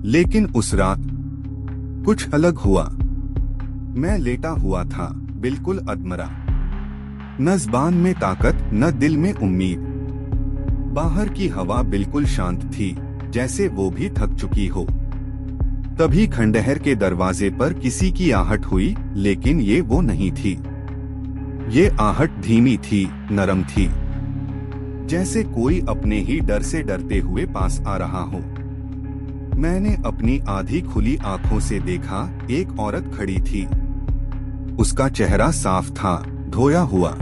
लेकिन उस रात कुछ अलग हुआ। मैं लेटा हुआ था, बिल्कुल अधमरा, न ज़बान में ताकत, न दिल में उम्मीद। बाहर की हवा बिल्कुल शांत थी, जैसे वो भी थक चुकी हो। तभी खंडहर के दरवाजे पर किसी की आहट हुई, लेकिन ये वो नहीं थी। ये आहट धीमी थी, नरम थी, जैसे कोई अपने ही डर से डरते हुए पास आ रहा हो। मैंने अपनी आधी खुली आंखों से देखा, एक औरत खड़ी थी। उसका चेहरा साफ था, धोया हुआ,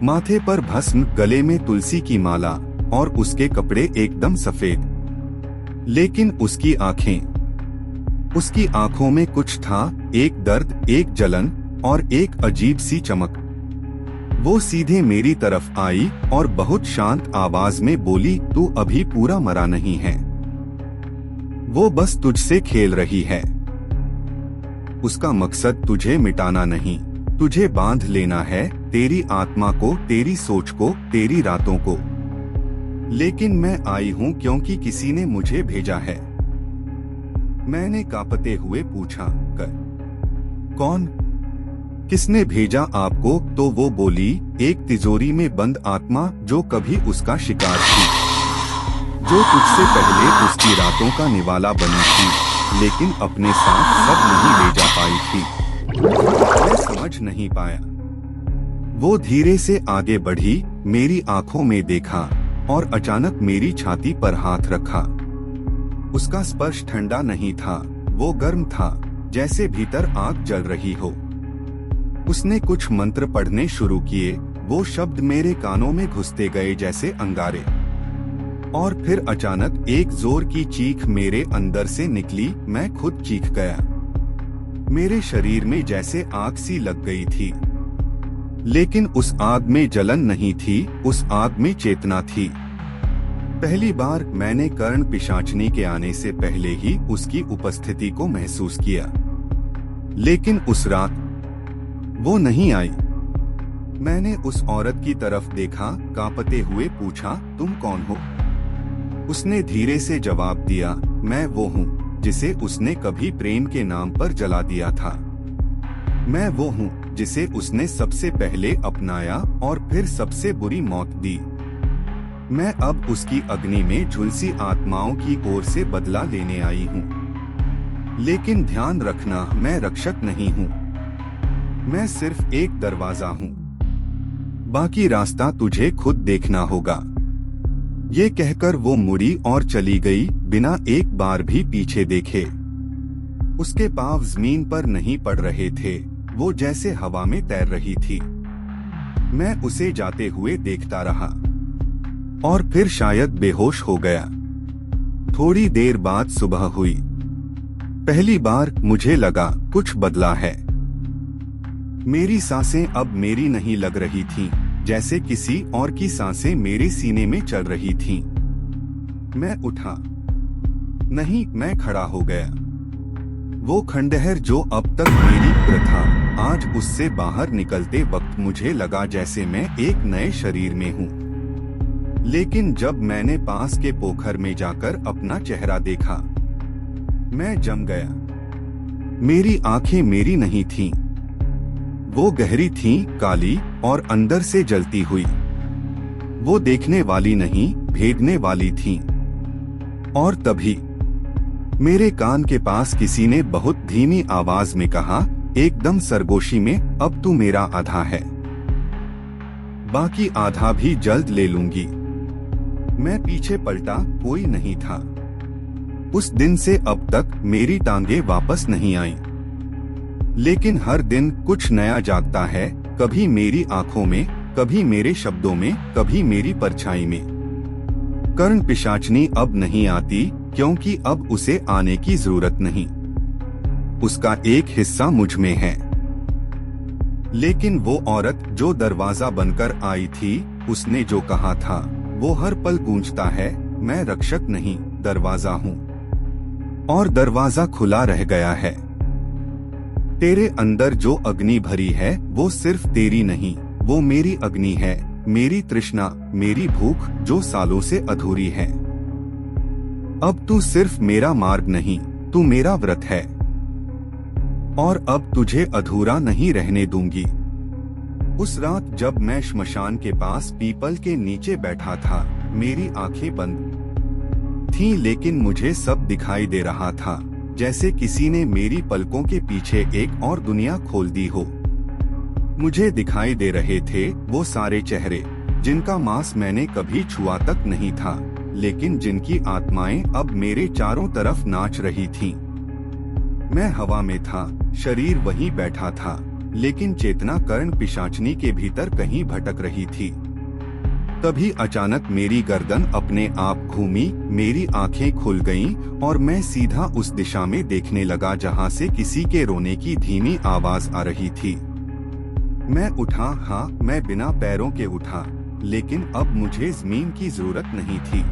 माथे पर भस्म, गले में तुलसी की माला, और उसके कपड़े एकदम सफेद। लेकिन उसकी आंखें उसकी आंखों में कुछ था, एक दर्द, एक जलन और एक अजीब सी चमक। वो सीधे मेरी तरफ आई और बहुत शांत आवाज में बोली, तू अभी पूरा मरा नहीं है, वो बस तुझसे खेल रही है। उसका मकसद तुझे मिटाना नहीं, तुझे बांध लेना है, तेरी आत्मा को, तेरी सोच को, तेरी रातों को। लेकिन मैं आई हूँ क्योंकि किसी ने मुझे भेजा है। मैंने कांपते हुए पूछा, कौन? किसने भेजा आपको? तो वो बोली, एक तिजोरी में बंद आत्मा जो कभी उसका शिकार थी, जो तुझसे पहले उसकी रातों का निवाला बनी थी, लेकिन अपने साथ सब नहीं ले जा पाई थी। मैं समझ नहीं पाया। वो धीरे से आगे बढ़ी, मेरी आंखों में देखा और अचानक मेरी छाती पर हाथ रखा। उसका स्पर्श ठंडा नहीं था, वो गर्म था, जैसे भीतर आग जल रही हो। उसने कुछ मंत्र पढ़ने शुरू किए, वो शब्द मेरे कानों में घुसते गए जैसे अंगारे। और फिर अचानक एक जोर की चीख मेरे अंदर से निकली, मैं खुद चीख गया। मेरे शरीर में जैसे आग सी लग गई थी, लेकिन उस आग में जलन नहीं थी, उस आग में चेतना थी। पहली बार मैंने कर्ण पिशाचनी के आने से पहले ही उसकी उपस्थिति को महसूस किया, लेकिन उस रात वो नहीं आई। मैंने उस औरत की तरफ देखा, कांपते हुए पूछा, तुम कौन हो? उसने धीरे से जवाब दिया, मैं वो हूँ जिसे उसने कभी प्रेम के नाम पर जला दिया था। मैं वो हूँ जिसे उसने सबसे पहले अपनाया और फिर सबसे बुरी मौत दी। मैं अब उसकी अग्नि में झुलसी आत्माओं की ओर से बदला लेने आई हूँ। लेकिन ध्यान रखना, मैं रक्षक नहीं हूँ, मैं सिर्फ एक दरवाजा हूँ। बाकी रास्ता तुझे खुद देखना होगा। ये कहकर वो मुड़ी और चली गई, बिना एक बार भी पीछे देखे। उसके पाँव जमीन पर नहीं पड़ रहे थे, वो जैसे हवा में तैर रही थी। मैं उसे जाते हुए देखता रहा और फिर शायद बेहोश हो गया। थोड़ी देर बाद सुबह हुई। पहली बार मुझे लगा कुछ बदला है। मेरी सांसें अब मेरी नहीं लग रही थीं, जैसे किसी और की सांसें मेरे सीने में चल रही थीं। मैं उठा नहीं, मैं खड़ा हो गया। वो खंडहर जो अब तक मेरी प्र था, आज उससे बाहर निकलते वक्त मुझे लगा जैसे मैं एक नए शरीर में हूँ। लेकिन जब मैंने पास के पोखर में जाकर अपना चेहरा देखा, मैं जम गया। मेरी आंखें मेरी नहीं थीं, वो गहरी थीं, काली और अंदर से जलती हुई। वो देखने वाली नहीं, भेदने वाली थीं। और तभी मेरे कान के पास किसी ने बहुत धीमी आवाज में कहा, एकदम सरगोशी में, अब तू मेरा आधा है, बाकी आधा भी जल्द ले लूंगी। मैं पीछे पलटा, कोई नहीं था। उस दिन से अब तक मेरी टांगे वापस नहीं आईं। लेकिन हर दिन कुछ नया जागता है, कभी मेरी आंखों में, कभी मेरे शब्दों में, कभी मेरी परछाई में। कर्ण पिशाचनी अब नहीं आती, क्योंकि अब उसे आने की जरूरत नहीं। उसका एक हिस्सा मुझ में है। लेकिन वो औरत जो दरवाजा बनकर आई थी, उसने जो कहा था वो हर पल गूंजता है, मैं रक्षक नहीं, दरवाजा हूँ। और दरवाजा खुला रह गया है। तेरे अंदर जो अग्नि भरी है वो सिर्फ तेरी नहीं, वो मेरी अग्नि है, मेरी तृष्णा, मेरी भूख जो सालों से अधूरी है। अब तू सिर्फ मेरा मार्ग नहीं, तू मेरा व्रत है। और अब तुझे अधूरा नहीं रहने दूंगी। उस रात जब मैं श्मशान के पास पीपल के नीचे बैठा था, मेरी आंखें बंद थीं, लेकिन मुझे सब दिखाई दे रहा था, जैसे किसी ने मेरी पलकों के पीछे एक और दुनिया खोल दी हो। मुझे दिखाई दे रहे थे वो सारे चेहरे जिनका मांस मैंने कभी छुआ तक नहीं था, लेकिन जिनकी आत्माएं अब मेरे चारों तरफ नाच रही थीं। मैं हवा में था, शरीर वहीं बैठा था, लेकिन चेतना कर्ण पिशाचनी के भीतर कहीं भटक रही थी। तभी अचानक मेरी गर्दन अपने आप घूमी, मेरी आंखें खुल गईं और मैं सीधा उस दिशा में देखने लगा जहां से किसी के रोने की धीमी आवाज आ रही थी। मैं उठा, हाँ मैं बिना पैरों के उठा, लेकिन अब मुझे जमीन की जरूरत नहीं थी।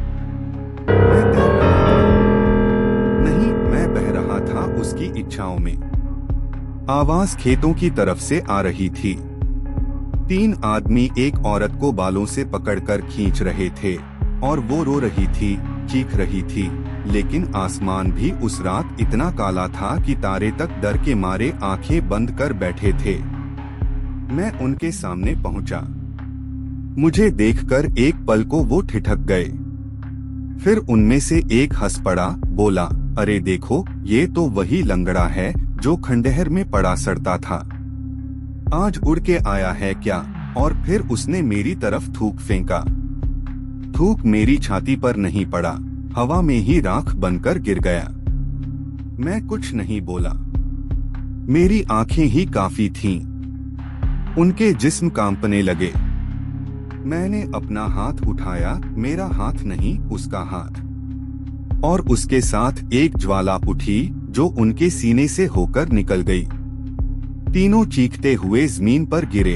मैं तैर रहा था। नहीं, मैं बह रहा था उसकी इच्छाओं में। आवाज खेतों की तरफ से आ रही थी। 3 आदमी एक औरत को बालों से पकड़कर खींच रहे थे और वो रो रही थी, चीख रही थी, लेकिन आसमान भी उस रात इतना काला था कि तारे तक डर के मारे आंखें बंद कर बैठे थे। मैं उनके सामने पहुंचा। मुझे देखकर एक पल को वो ठिठक गए। फिर उनमें से एक हंस पड़ा, बोला, अरे देखो, ये तो वही लंगड़ा है जो खंडहर में पड़ा सड़ता था। आज उड़ के आया है क्या? और फिर उसने मेरी तरफ थूक फेंका। थूक मेरी छाती पर नहीं पड़ा, हवा में ही राख बनकर गिर गया। मैं कुछ नहीं बोला। मेरी आंखें ही काफी थीं। उनके जिस्म कांपने लगे। मैंने अपना हाथ उठाया, मेरा हाथ नहीं, उसका हाथ, और उसके साथ एक ज्वाला उठी जो उनके सीने से होकर निकल गई। तीनों चीखते हुए जमीन पर गिरे।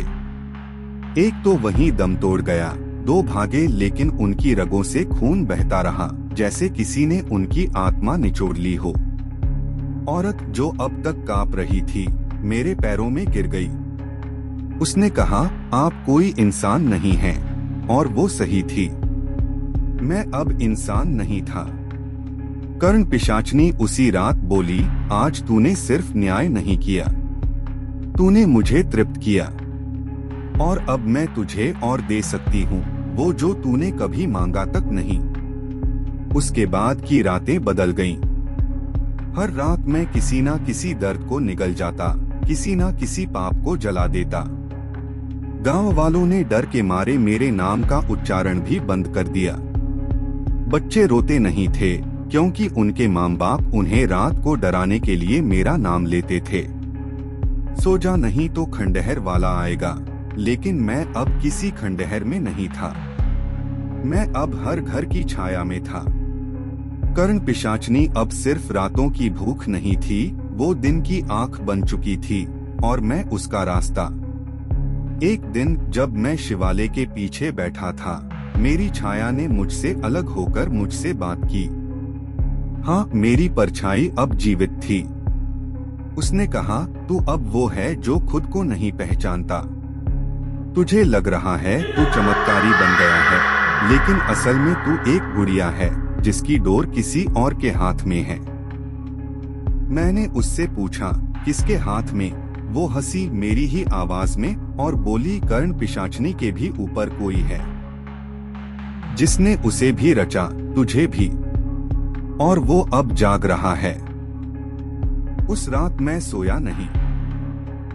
एक तो वहीं दम तोड़ गया, 2 भागे, लेकिन उनकी रगों से खून बहता रहा, जैसे किसी ने उनकी आत्मा निचोड़ ली हो। औरत जो अब तक कांप रही थी, मेरे पैरों में गिर गई। उसने कहा, आप कोई इंसान नहीं हैं, और वो सही थी। मैं अब इंसान नहीं था। कर्ण पिशाचनी उसी रात बोली, आज तूने सिर्फ न्याय नहीं किया, तूने मुझे तृप्त किया, और अब मैं तुझे और दे सकती हूँ, वो जो तूने कभी मांगा तक नहीं। उसके बाद की रातें बदल गईं। हर रात मैं किसी ना किसी दर्द को निगल जाता, किसी ना किसी पाप को जला देता। गांव वालों ने डर के मारे मेरे नाम का उच्चारण भी बंद कर दिया। बच्चे रोते नहीं थे, क्योंकि उनके माँ बाप उन्हें रात को डराने के लिए मेरा नाम लेते थे। सो जा नहीं तो खंडहर वाला आएगा, लेकिन मैं अब किसी खंडहर में नहीं था। मैं अब हर घर की छाया में था। कर्ण पिशाचनी अब सिर्फ रातों की भूख नहीं थी, वो दिन की आंख बन चुकी थी, और मैं उसका रास्ता। एक दिन जब मैं शिवालय के पीछे बैठा था, मेरी छाया ने मुझसे अलग होकर मुझसे बात की। हाँ, मेरी परछाई अब जीवित थी। उसने कहा, तू अब वो है जो खुद को नहीं पहचानता। तुझे लग रहा है तू चमत्कारी बन गया है, लेकिन असल में तू एक गुड़िया है जिसकी डोर किसी और के हाथ में है। मैंने उससे पूछा, किसके हाथ में? वो हंसी मेरी ही आवाज में और बोली, कर्ण पिशाचनी के भी ऊपर कोई है, जिसने उसे भी रचा, तुझे भी, और वो अब जाग रहा है। उस रात मैं सोया नहीं,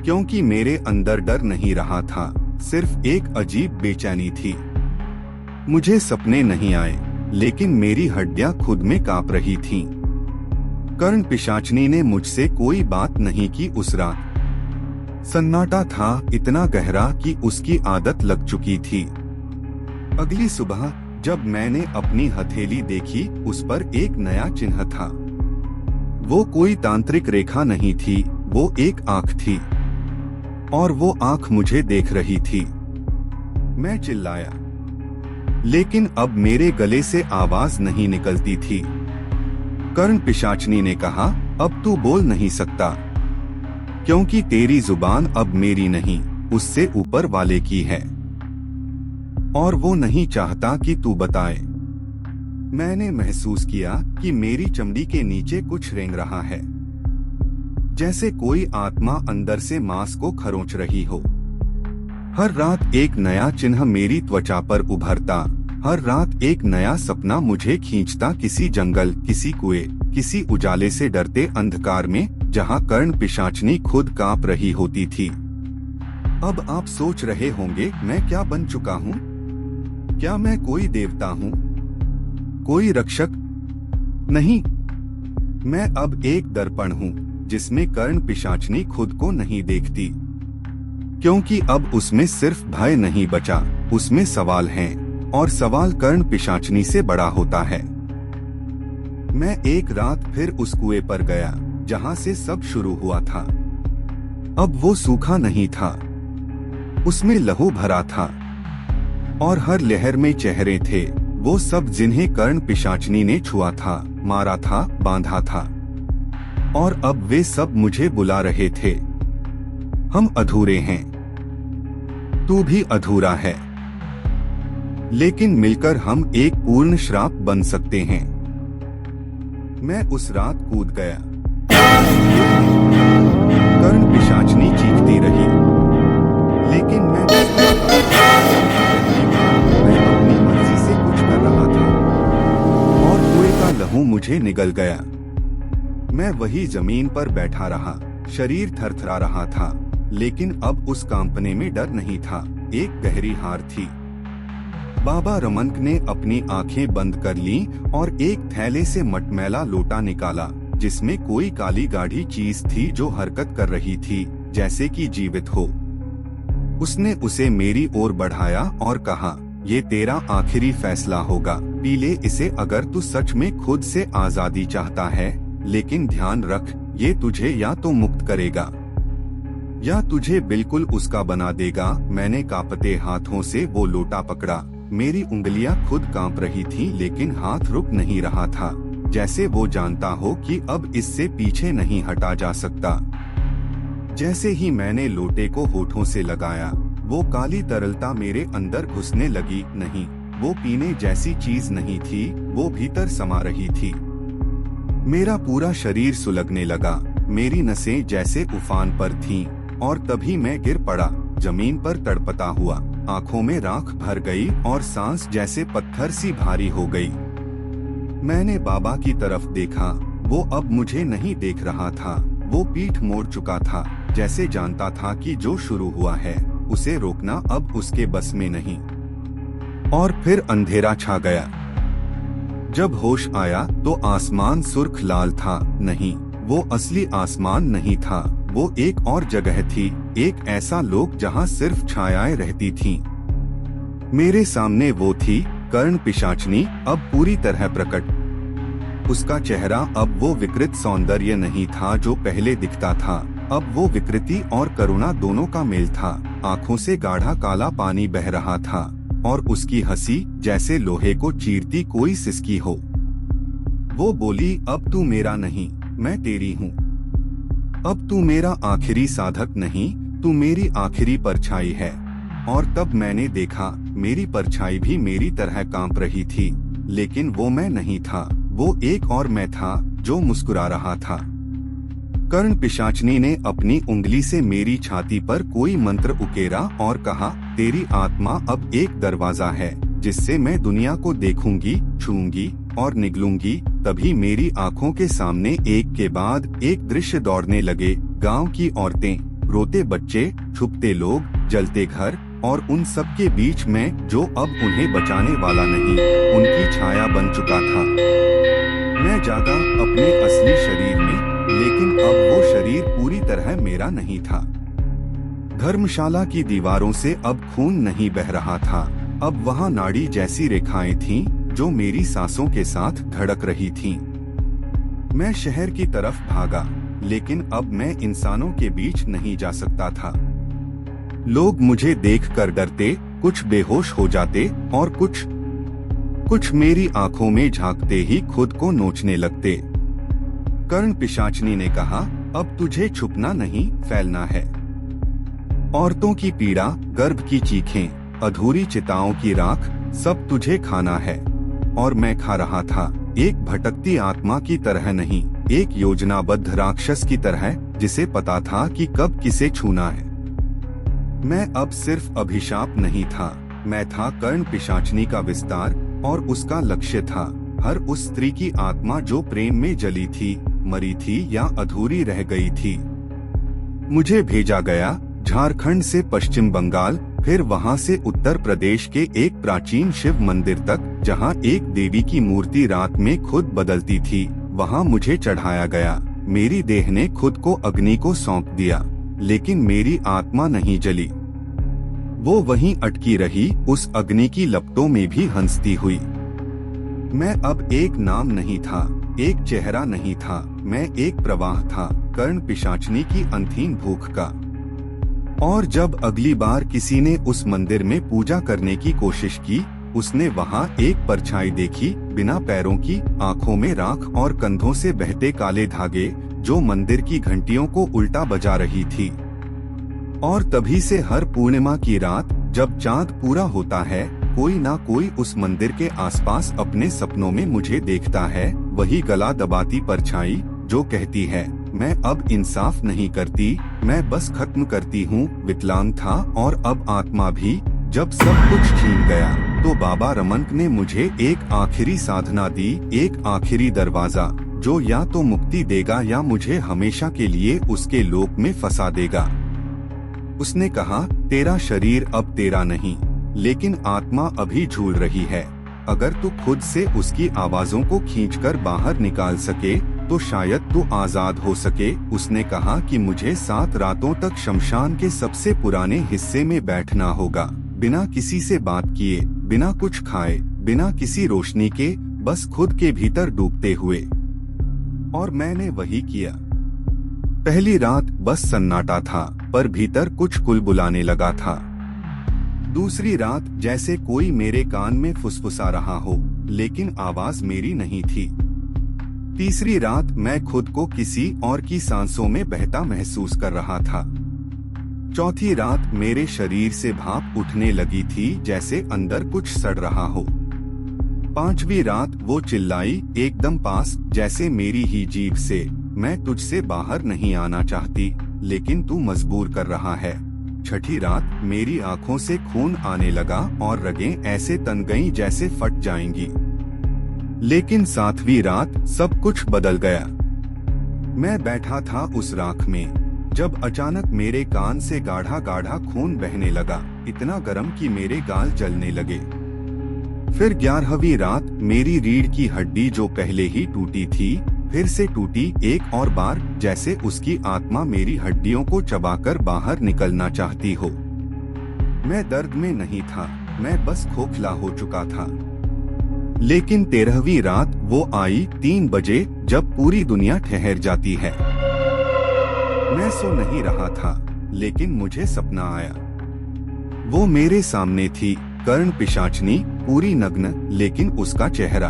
क्योंकि मेरे अंदर डर नहीं रहा था, सिर्फ एक अजीब बेचैनी थी। मुझे सपने नहीं आए, लेकिन मेरी हड्डियां खुद में कांप रही थीं। कर्ण पिशाचनी ने मुझसे कोई बात नहीं की उस रात। सन्नाटा था, इतना गहरा कि उसकी आदत लग चुकी थी। अगली सुबह जब मैंने अपनी हथेली देखी, उस पर एक नया चिन्ह था। वो कोई तांत्रिक रेखा नहीं थी, वो एक आंख थी, और वो आंख मुझे देख रही थी। मैं चिल्लाया, लेकिन अब मेरे गले से आवाज नहीं निकलती थी। कर्ण पिशाचनी ने कहा, अब तू बोल नहीं सकता, क्योंकि तेरी जुबान अब मेरी नहीं, उससे ऊपर वाले की है, और वो नहीं चाहता कि तू बताए। मैंने महसूस किया कि मेरी चमड़ी के नीचे कुछ रेंग रहा है, जैसे कोई आत्मा अंदर से मांस को खरोंच रही हो। हर रात एक नया चिन्ह मेरी त्वचा पर उभरता, हर रात एक नया सपना मुझे खींचता, किसी जंगल, किसी कुएं, किसी उजाले से डरते अंधकार में, जहां कर्ण पिशाचनी खुद कांप रही होती थी। अब आप सोच रहे होंगे, मैं क्या बन चुका हूँ? क्या मैं कोई देवता हूँ, कोई रक्षक? नहीं, मैं अब एक दर्पण हूँ जिसमें कर्ण पिशाचनी खुद को नहीं देखती, क्योंकि अब उसमें सिर्फ भय नहीं बचा, उसमें सवाल हैं, और सवाल कर्ण पिशाचनी से बड़ा होता है। मैं एक रात फिर उस कुएं पर गया जहां से सब शुरू हुआ था। अब वो सूखा नहीं था, उसमें लहू भरा था और हर लहर में चेहरे थे, वो सब जिन्हें कर्ण पिशाचनी ने छुआ था, मारा था, बांधा था, और अब वे सब मुझे बुला रहे थे। हम अधूरे हैं, तू भी अधूरा है, लेकिन मिलकर हम एक पूर्ण श्राप बन सकते हैं। मैं उस रात कूद गया। कर्ण पिशाचनी चीखती रही, लेकिन मैं अपनी मर्जी से कुछ कर रहा था और कुएं का लहू मुझे निगल गया। मैं वही जमीन पर बैठा रहा, शरीर थरथरा रहा था, लेकिन अब उस कांपने में डर नहीं था, एक गहरी हार थी। बाबा रमनक ने अपनी आंखें बंद कर लीं और एक थैले से मटमैला लोटा निकाला, जिसमें कोई काली गाढ़ी चीज थी जो हरकत कर रही थी, जैसे कि जीवित हो। उसने उसे मेरी ओर बढ़ाया और कहा, ये तेरा आखिरी फैसला होगा, पी ले इसे अगर तू सच में खुद से आजादी चाहता है, लेकिन ध्यान रख, ये तुझे या तो मुक्त करेगा या तुझे बिल्कुल उसका बना देगा। मैंने कांपते हाथों से वो लोटा पकड़ा। मेरी उंगलियां खुद कांप रही थी, लेकिन हाथ रुक नहीं रहा था, जैसे वो जानता हो कि अब इससे पीछे नहीं हटा जा सकता। जैसे ही मैंने लोटे को होठों से लगाया, वो काली तरलता मेरे अंदर घुसने लगी। नहीं, वो पीने जैसी चीज नहीं थी, वो भीतर समा रही थी। मेरा पूरा शरीर सुलगने लगा, मेरी नसें जैसे उफान पर थीं, और तभी मैं गिर पड़ा, जमीन पर तड़पता हुआ। आंखों में राख भर गई और सांस जैसे पत्थर सी भारी हो गई। मैंने बाबा की तरफ देखा, वो अब मुझे नहीं देख रहा था, वो पीठ मोड़ चुका था, जैसे जानता था कि जो शुरू हुआ है उसे रोकना अब उसके बस में नहीं। और फिर अंधेरा छा गया। जब होश आया तो आसमान सुर्ख लाल था। नहीं, वो असली आसमान नहीं था, वो एक और जगह थी, एक ऐसा लोक जहां सिर्फ छायाएं रहती थीं। मेरे सामने वो थी, कर्ण पिशाचनी, अब पूरी तरह प्रकट। उसका चेहरा अब वो विकृत सौंदर्य नहीं था जो पहले दिखता था, अब वो विकृति और करुणा दोनों का मेल था। आंखों से गाढ़ा काला पानी बह रहा था और उसकी हंसी जैसे लोहे को चीरती कोई सिसकी हो। वो बोली, अब तू मेरा नहीं, मैं तेरी हूँ। अब तू मेरा आखिरी साधक नहीं, तू मेरी आखिरी परछाई है। और तब मैंने देखा, मेरी परछाई भी मेरी तरह कांप रही थी, लेकिन वो मैं नहीं था, वो एक और मैं था जो मुस्कुरा रहा था। कर्ण पिशाचनी ने अपनी उंगली से मेरी छाती पर कोई मंत्र उकेरा और कहा, तेरी आत्मा अब एक दरवाजा है जिससे मैं दुनिया को देखूंगी, छूंगी और निगलूंगी। तभी मेरी आंखों के सामने एक के बाद एक दृश्य दौड़ने लगे। गांव की औरतें, रोते बच्चे, छुपते लोग, जलते घर, और उन सब के बीच में जो अब उन्हें बचाने वाला नहीं, उनकी छाया बन चुका था। मैं जागा अपने असली शरीर में, लेकिन अब वो शरीर पूरी तरह मेरा नहीं था। धर्मशाला की दीवारों से अब खून नहीं बह रहा था, अब वहाँ नाड़ी जैसी रेखाएं थीं जो मेरी सांसों के साथ धड़क रही थीं। मैं शहर की तरफ भागा, लेकिन अब मैं इंसानों के बीच नहीं जा सकता था। लोग मुझे देखकर डरते, कुछ बेहोश हो जाते और कुछ मेरी आंखों में झांकते ही खुद को नोचने लगते। कर्ण पिशाचनी ने कहा, अब तुझे छुपना नहीं, फैलना है। औरतों की पीड़ा, गर्भ की चीखें, अधूरी चिताओं की राख, सब तुझे खाना है। और मैं खा रहा था, एक भटकती आत्मा की तरह नहीं, एक योजनाबद्ध राक्षस की तरह, जिसे पता था कि कब किसे छूना है। मैं अब सिर्फ अभिशाप नहीं था, मैं था कर्ण पिशाचनी का विस्तार, और उसका लक्ष्य था हर उस स्त्री की आत्मा जो प्रेम में जली थी, मरी थी या अधूरी रह गई थी। मुझे भेजा गया झारखंड से पश्चिम बंगाल, फिर वहां से उत्तर प्रदेश के एक प्राचीन शिव मंदिर तक, जहां एक देवी की मूर्ति रात में खुद बदलती थी। वहां मुझे चढ़ाया गया। मेरी देह ने खुद को अग्नि को सौंप दिया, लेकिन मेरी आत्मा नहीं जली। वो वहीं अटकी रही, उस अग्नि की लपटों में भी हंसती हुई। मैं अब एक नाम नहीं था, एक चेहरा नहीं था, मैं एक प्रवाह था, कर्ण पिशाचनी की अंधीन भूख का। और जब अगली बार किसी ने उस मंदिर में पूजा करने की कोशिश की, उसने वहाँ एक परछाई देखी, बिना पैरों की, आंखों में राख और कंधों से बहते काले धागे, जो मंदिर की घंटियों को उल्टा बजा रही थी। और तभी से हर पूर्णिमा की रात जब चांद पूरा होता है, कोई ना कोई उस मंदिर के आसपास अपने सपनों में मुझे देखता है, वही गला दबाती परछाई जो कहती है, मैं अब इंसाफ नहीं करती, मैं बस खत्म करती हूँ। विकलांग था और अब आत्मा भी। जब सब कुछ छीन गया तो बाबा रमन ने मुझे एक आखिरी साधना दी, एक आखिरी दरवाजा, जो या तो मुक्ति देगा या मुझे हमेशा के लिए उसके लोक में फंसा देगा। उसने कहा, तेरा शरीर अब तेरा नहीं, लेकिन आत्मा अभी झूल रही है। अगर तू खुद से उसकी आवाजों को खींचकर बाहर निकाल सके तो शायद तू आजाद हो सके। उसने कहा कि मुझे 7 रातों तक शमशान के सबसे पुराने हिस्से में बैठना होगा, बिना किसी से बात किए, बिना कुछ खाए, बिना किसी रोशनी के, बस खुद के भीतर डूबते हुए। और मैंने वही किया। पहली रात बस सन्नाटा था, पर भीतर कुछ कुलबुलाने लगा था। दूसरी रात जैसे कोई मेरे कान में फुसफुसा रहा हो, लेकिन आवाज मेरी नहीं थी। तीसरी रात मैं खुद को किसी और की सांसों में बहता महसूस कर रहा था। चौथी रात मेरे शरीर से भाप उठने लगी थी, जैसे अंदर कुछ सड़ रहा हो। पांचवी रात वो चिल्लाई एकदम पास, जैसे मेरी ही जीभ से, मैं तुझसे बाहर नहीं आना चाहती, लेकिन तू मजबूर कर रहा है। छठी रात मेरी आंखों से खून आने लगा और रगें ऐसे तन गईं जैसे फट जाएंगी। लेकिन 7वीं रात सब कुछ बदल गया। मैं बैठा था उस राख में, जब अचानक मेरे कान से गाढ़ा गाढ़ा खून बहने लगा, इतना गर्म कि मेरे गाल जलने लगे। फिर 11वीं रात मेरी रीढ़ की हड्डी जो पहले ही टूटी थी, फिर से टूटी एक और बार, जैसे उसकी आत्मा मेरी हड्डियों को चबाकर बाहर निकलना चाहती हो। मैं दर्द में नहीं था, मैं बस खोखला हो चुका था। लेकिन 13वीं रात वो आई 3 बजे, जब पूरी दुनिया ठहर जाती है। मैं सो नहीं रहा था, लेकिन मुझे सपना आया। वो मेरे सामने थी, कर्ण पिशाचनी, पूरी नग्न, लेकिन उसका चेहरा,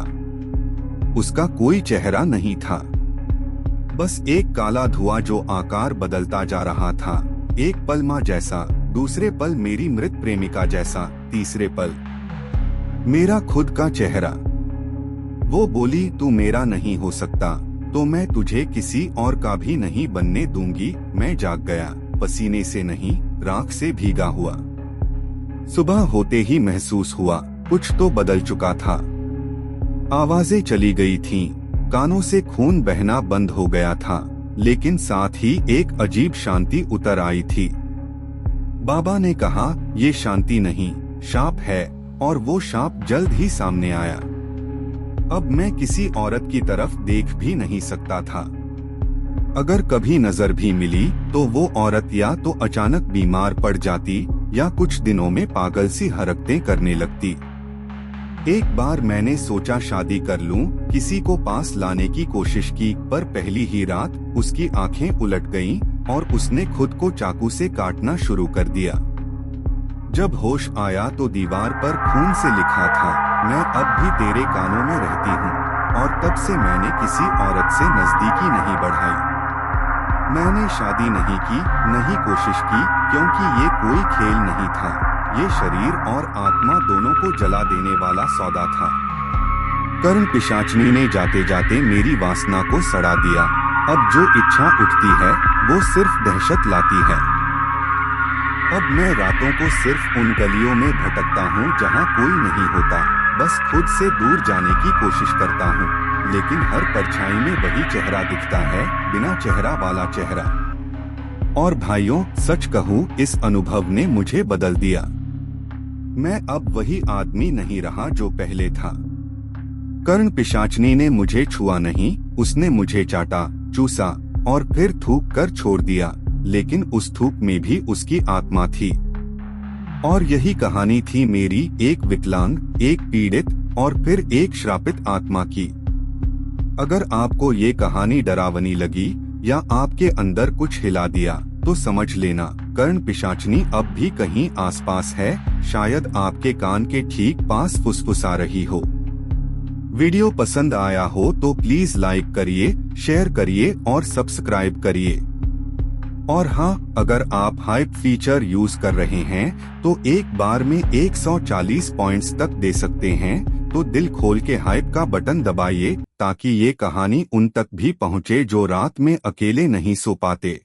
उसका कोई चेहरा नहीं था। बस एक काला धुआं जो आकार बदलता जा रहा था, एक पल माँ जैसा, दूसरे पल मेरी मृत प्रेमिका जैसा, तीसरे पल मेरा खुद का चेहरा। वो बोली, तू मेरा नहीं हो सकता, तो मैं तुझे किसी और का भी नहीं बनने दूंगी। मैं जाग गया, पसीने से नहीं, राख से भीगा हुआ। सुबह होते ही महसूस हुआ कुछ तो बदल चुका था। आवाजें चली गई थीं, कानों से खून बहना बंद हो गया था, लेकिन साथ ही एक अजीब शांति उतर आई थी। बाबा ने कहा, ये शांति नहीं, शाप है, और वो शाप जल्द ही सामने आया। अब मैं किसी औरत की तरफ देख भी नहीं सकता था। अगर कभी नजर भी मिली तो वो औरत या तो अचानक बीमार पड़ जाती या कुछ दिनों में पागल सी हरकतें करने लगती। एक बार मैंने सोचा शादी कर लूं, किसी को पास लाने की कोशिश की, पर पहली ही रात उसकी आंखें उलट गईं और उसने खुद को चाकू से काटना शुरू कर दिया। जब होश आया तो दीवार पर खून से लिखा था, मैं अब भी तेरे कानों में रहती हूँ। और तब से मैंने किसी औरत से नजदीकी नहीं बढ़ाई। मैंने शादी नहीं की, नहीं कोशिश की, क्योंकि ये कोई खेल नहीं था। ये शरीर और आत्मा दोनों को जला देने वाला सौदा था। कर्ण पिशाचनी ने जाते जाते मेरी वासना को सड़ा दिया। अब जो इच्छा उठती है वो सिर्फ दहशत लाती है। अब मैं रातों को सिर्फ उन गलियों में भटकता हूँ जहाँ कोई नहीं होता, बस खुद से दूर जाने की कोशिश करता हूँ, लेकिन हर परछाई में वही चेहरा दिखता है, बिना चेहरा वाला चेहरा। और भाइयों, सच कहूँ, इस अनुभव ने मुझे बदल दिया। मैं अब वही आदमी नहीं रहा जो पहले था। कर्ण पिशाचनी ने मुझे छुआ नहीं, उसने मुझे चाटा, चूसा और फिर थूक कर छोड़ दिया, लेकिन उस थूक में भी उसकी आत्मा थी। और यही कहानी थी मेरी एक विकलांग, एक पीड़ित और फिर एक श्रापित आत्मा की। अगर आपको ये कहानी डरावनी लगी या आपके अंदर कुछ हिला दिया तो समझ लेना कर्ण पिशाचनी अब भी कहीं आसपास है, शायद आपके कान के ठीक पास फुसफुसा रही हो। वीडियो पसंद आया हो तो प्लीज लाइक करिए, शेयर करिए और सब्सक्राइब करिए। और हाँ, अगर आप हाइप फीचर यूज कर रहे हैं तो एक बार में 140 पॉइंट्स तक दे सकते हैं, तो दिल खोल के हाइप का बटन दबाइए ताकि ये कहानी उन तक भी पहुँचे जो रात में अकेले नहीं सो पाते।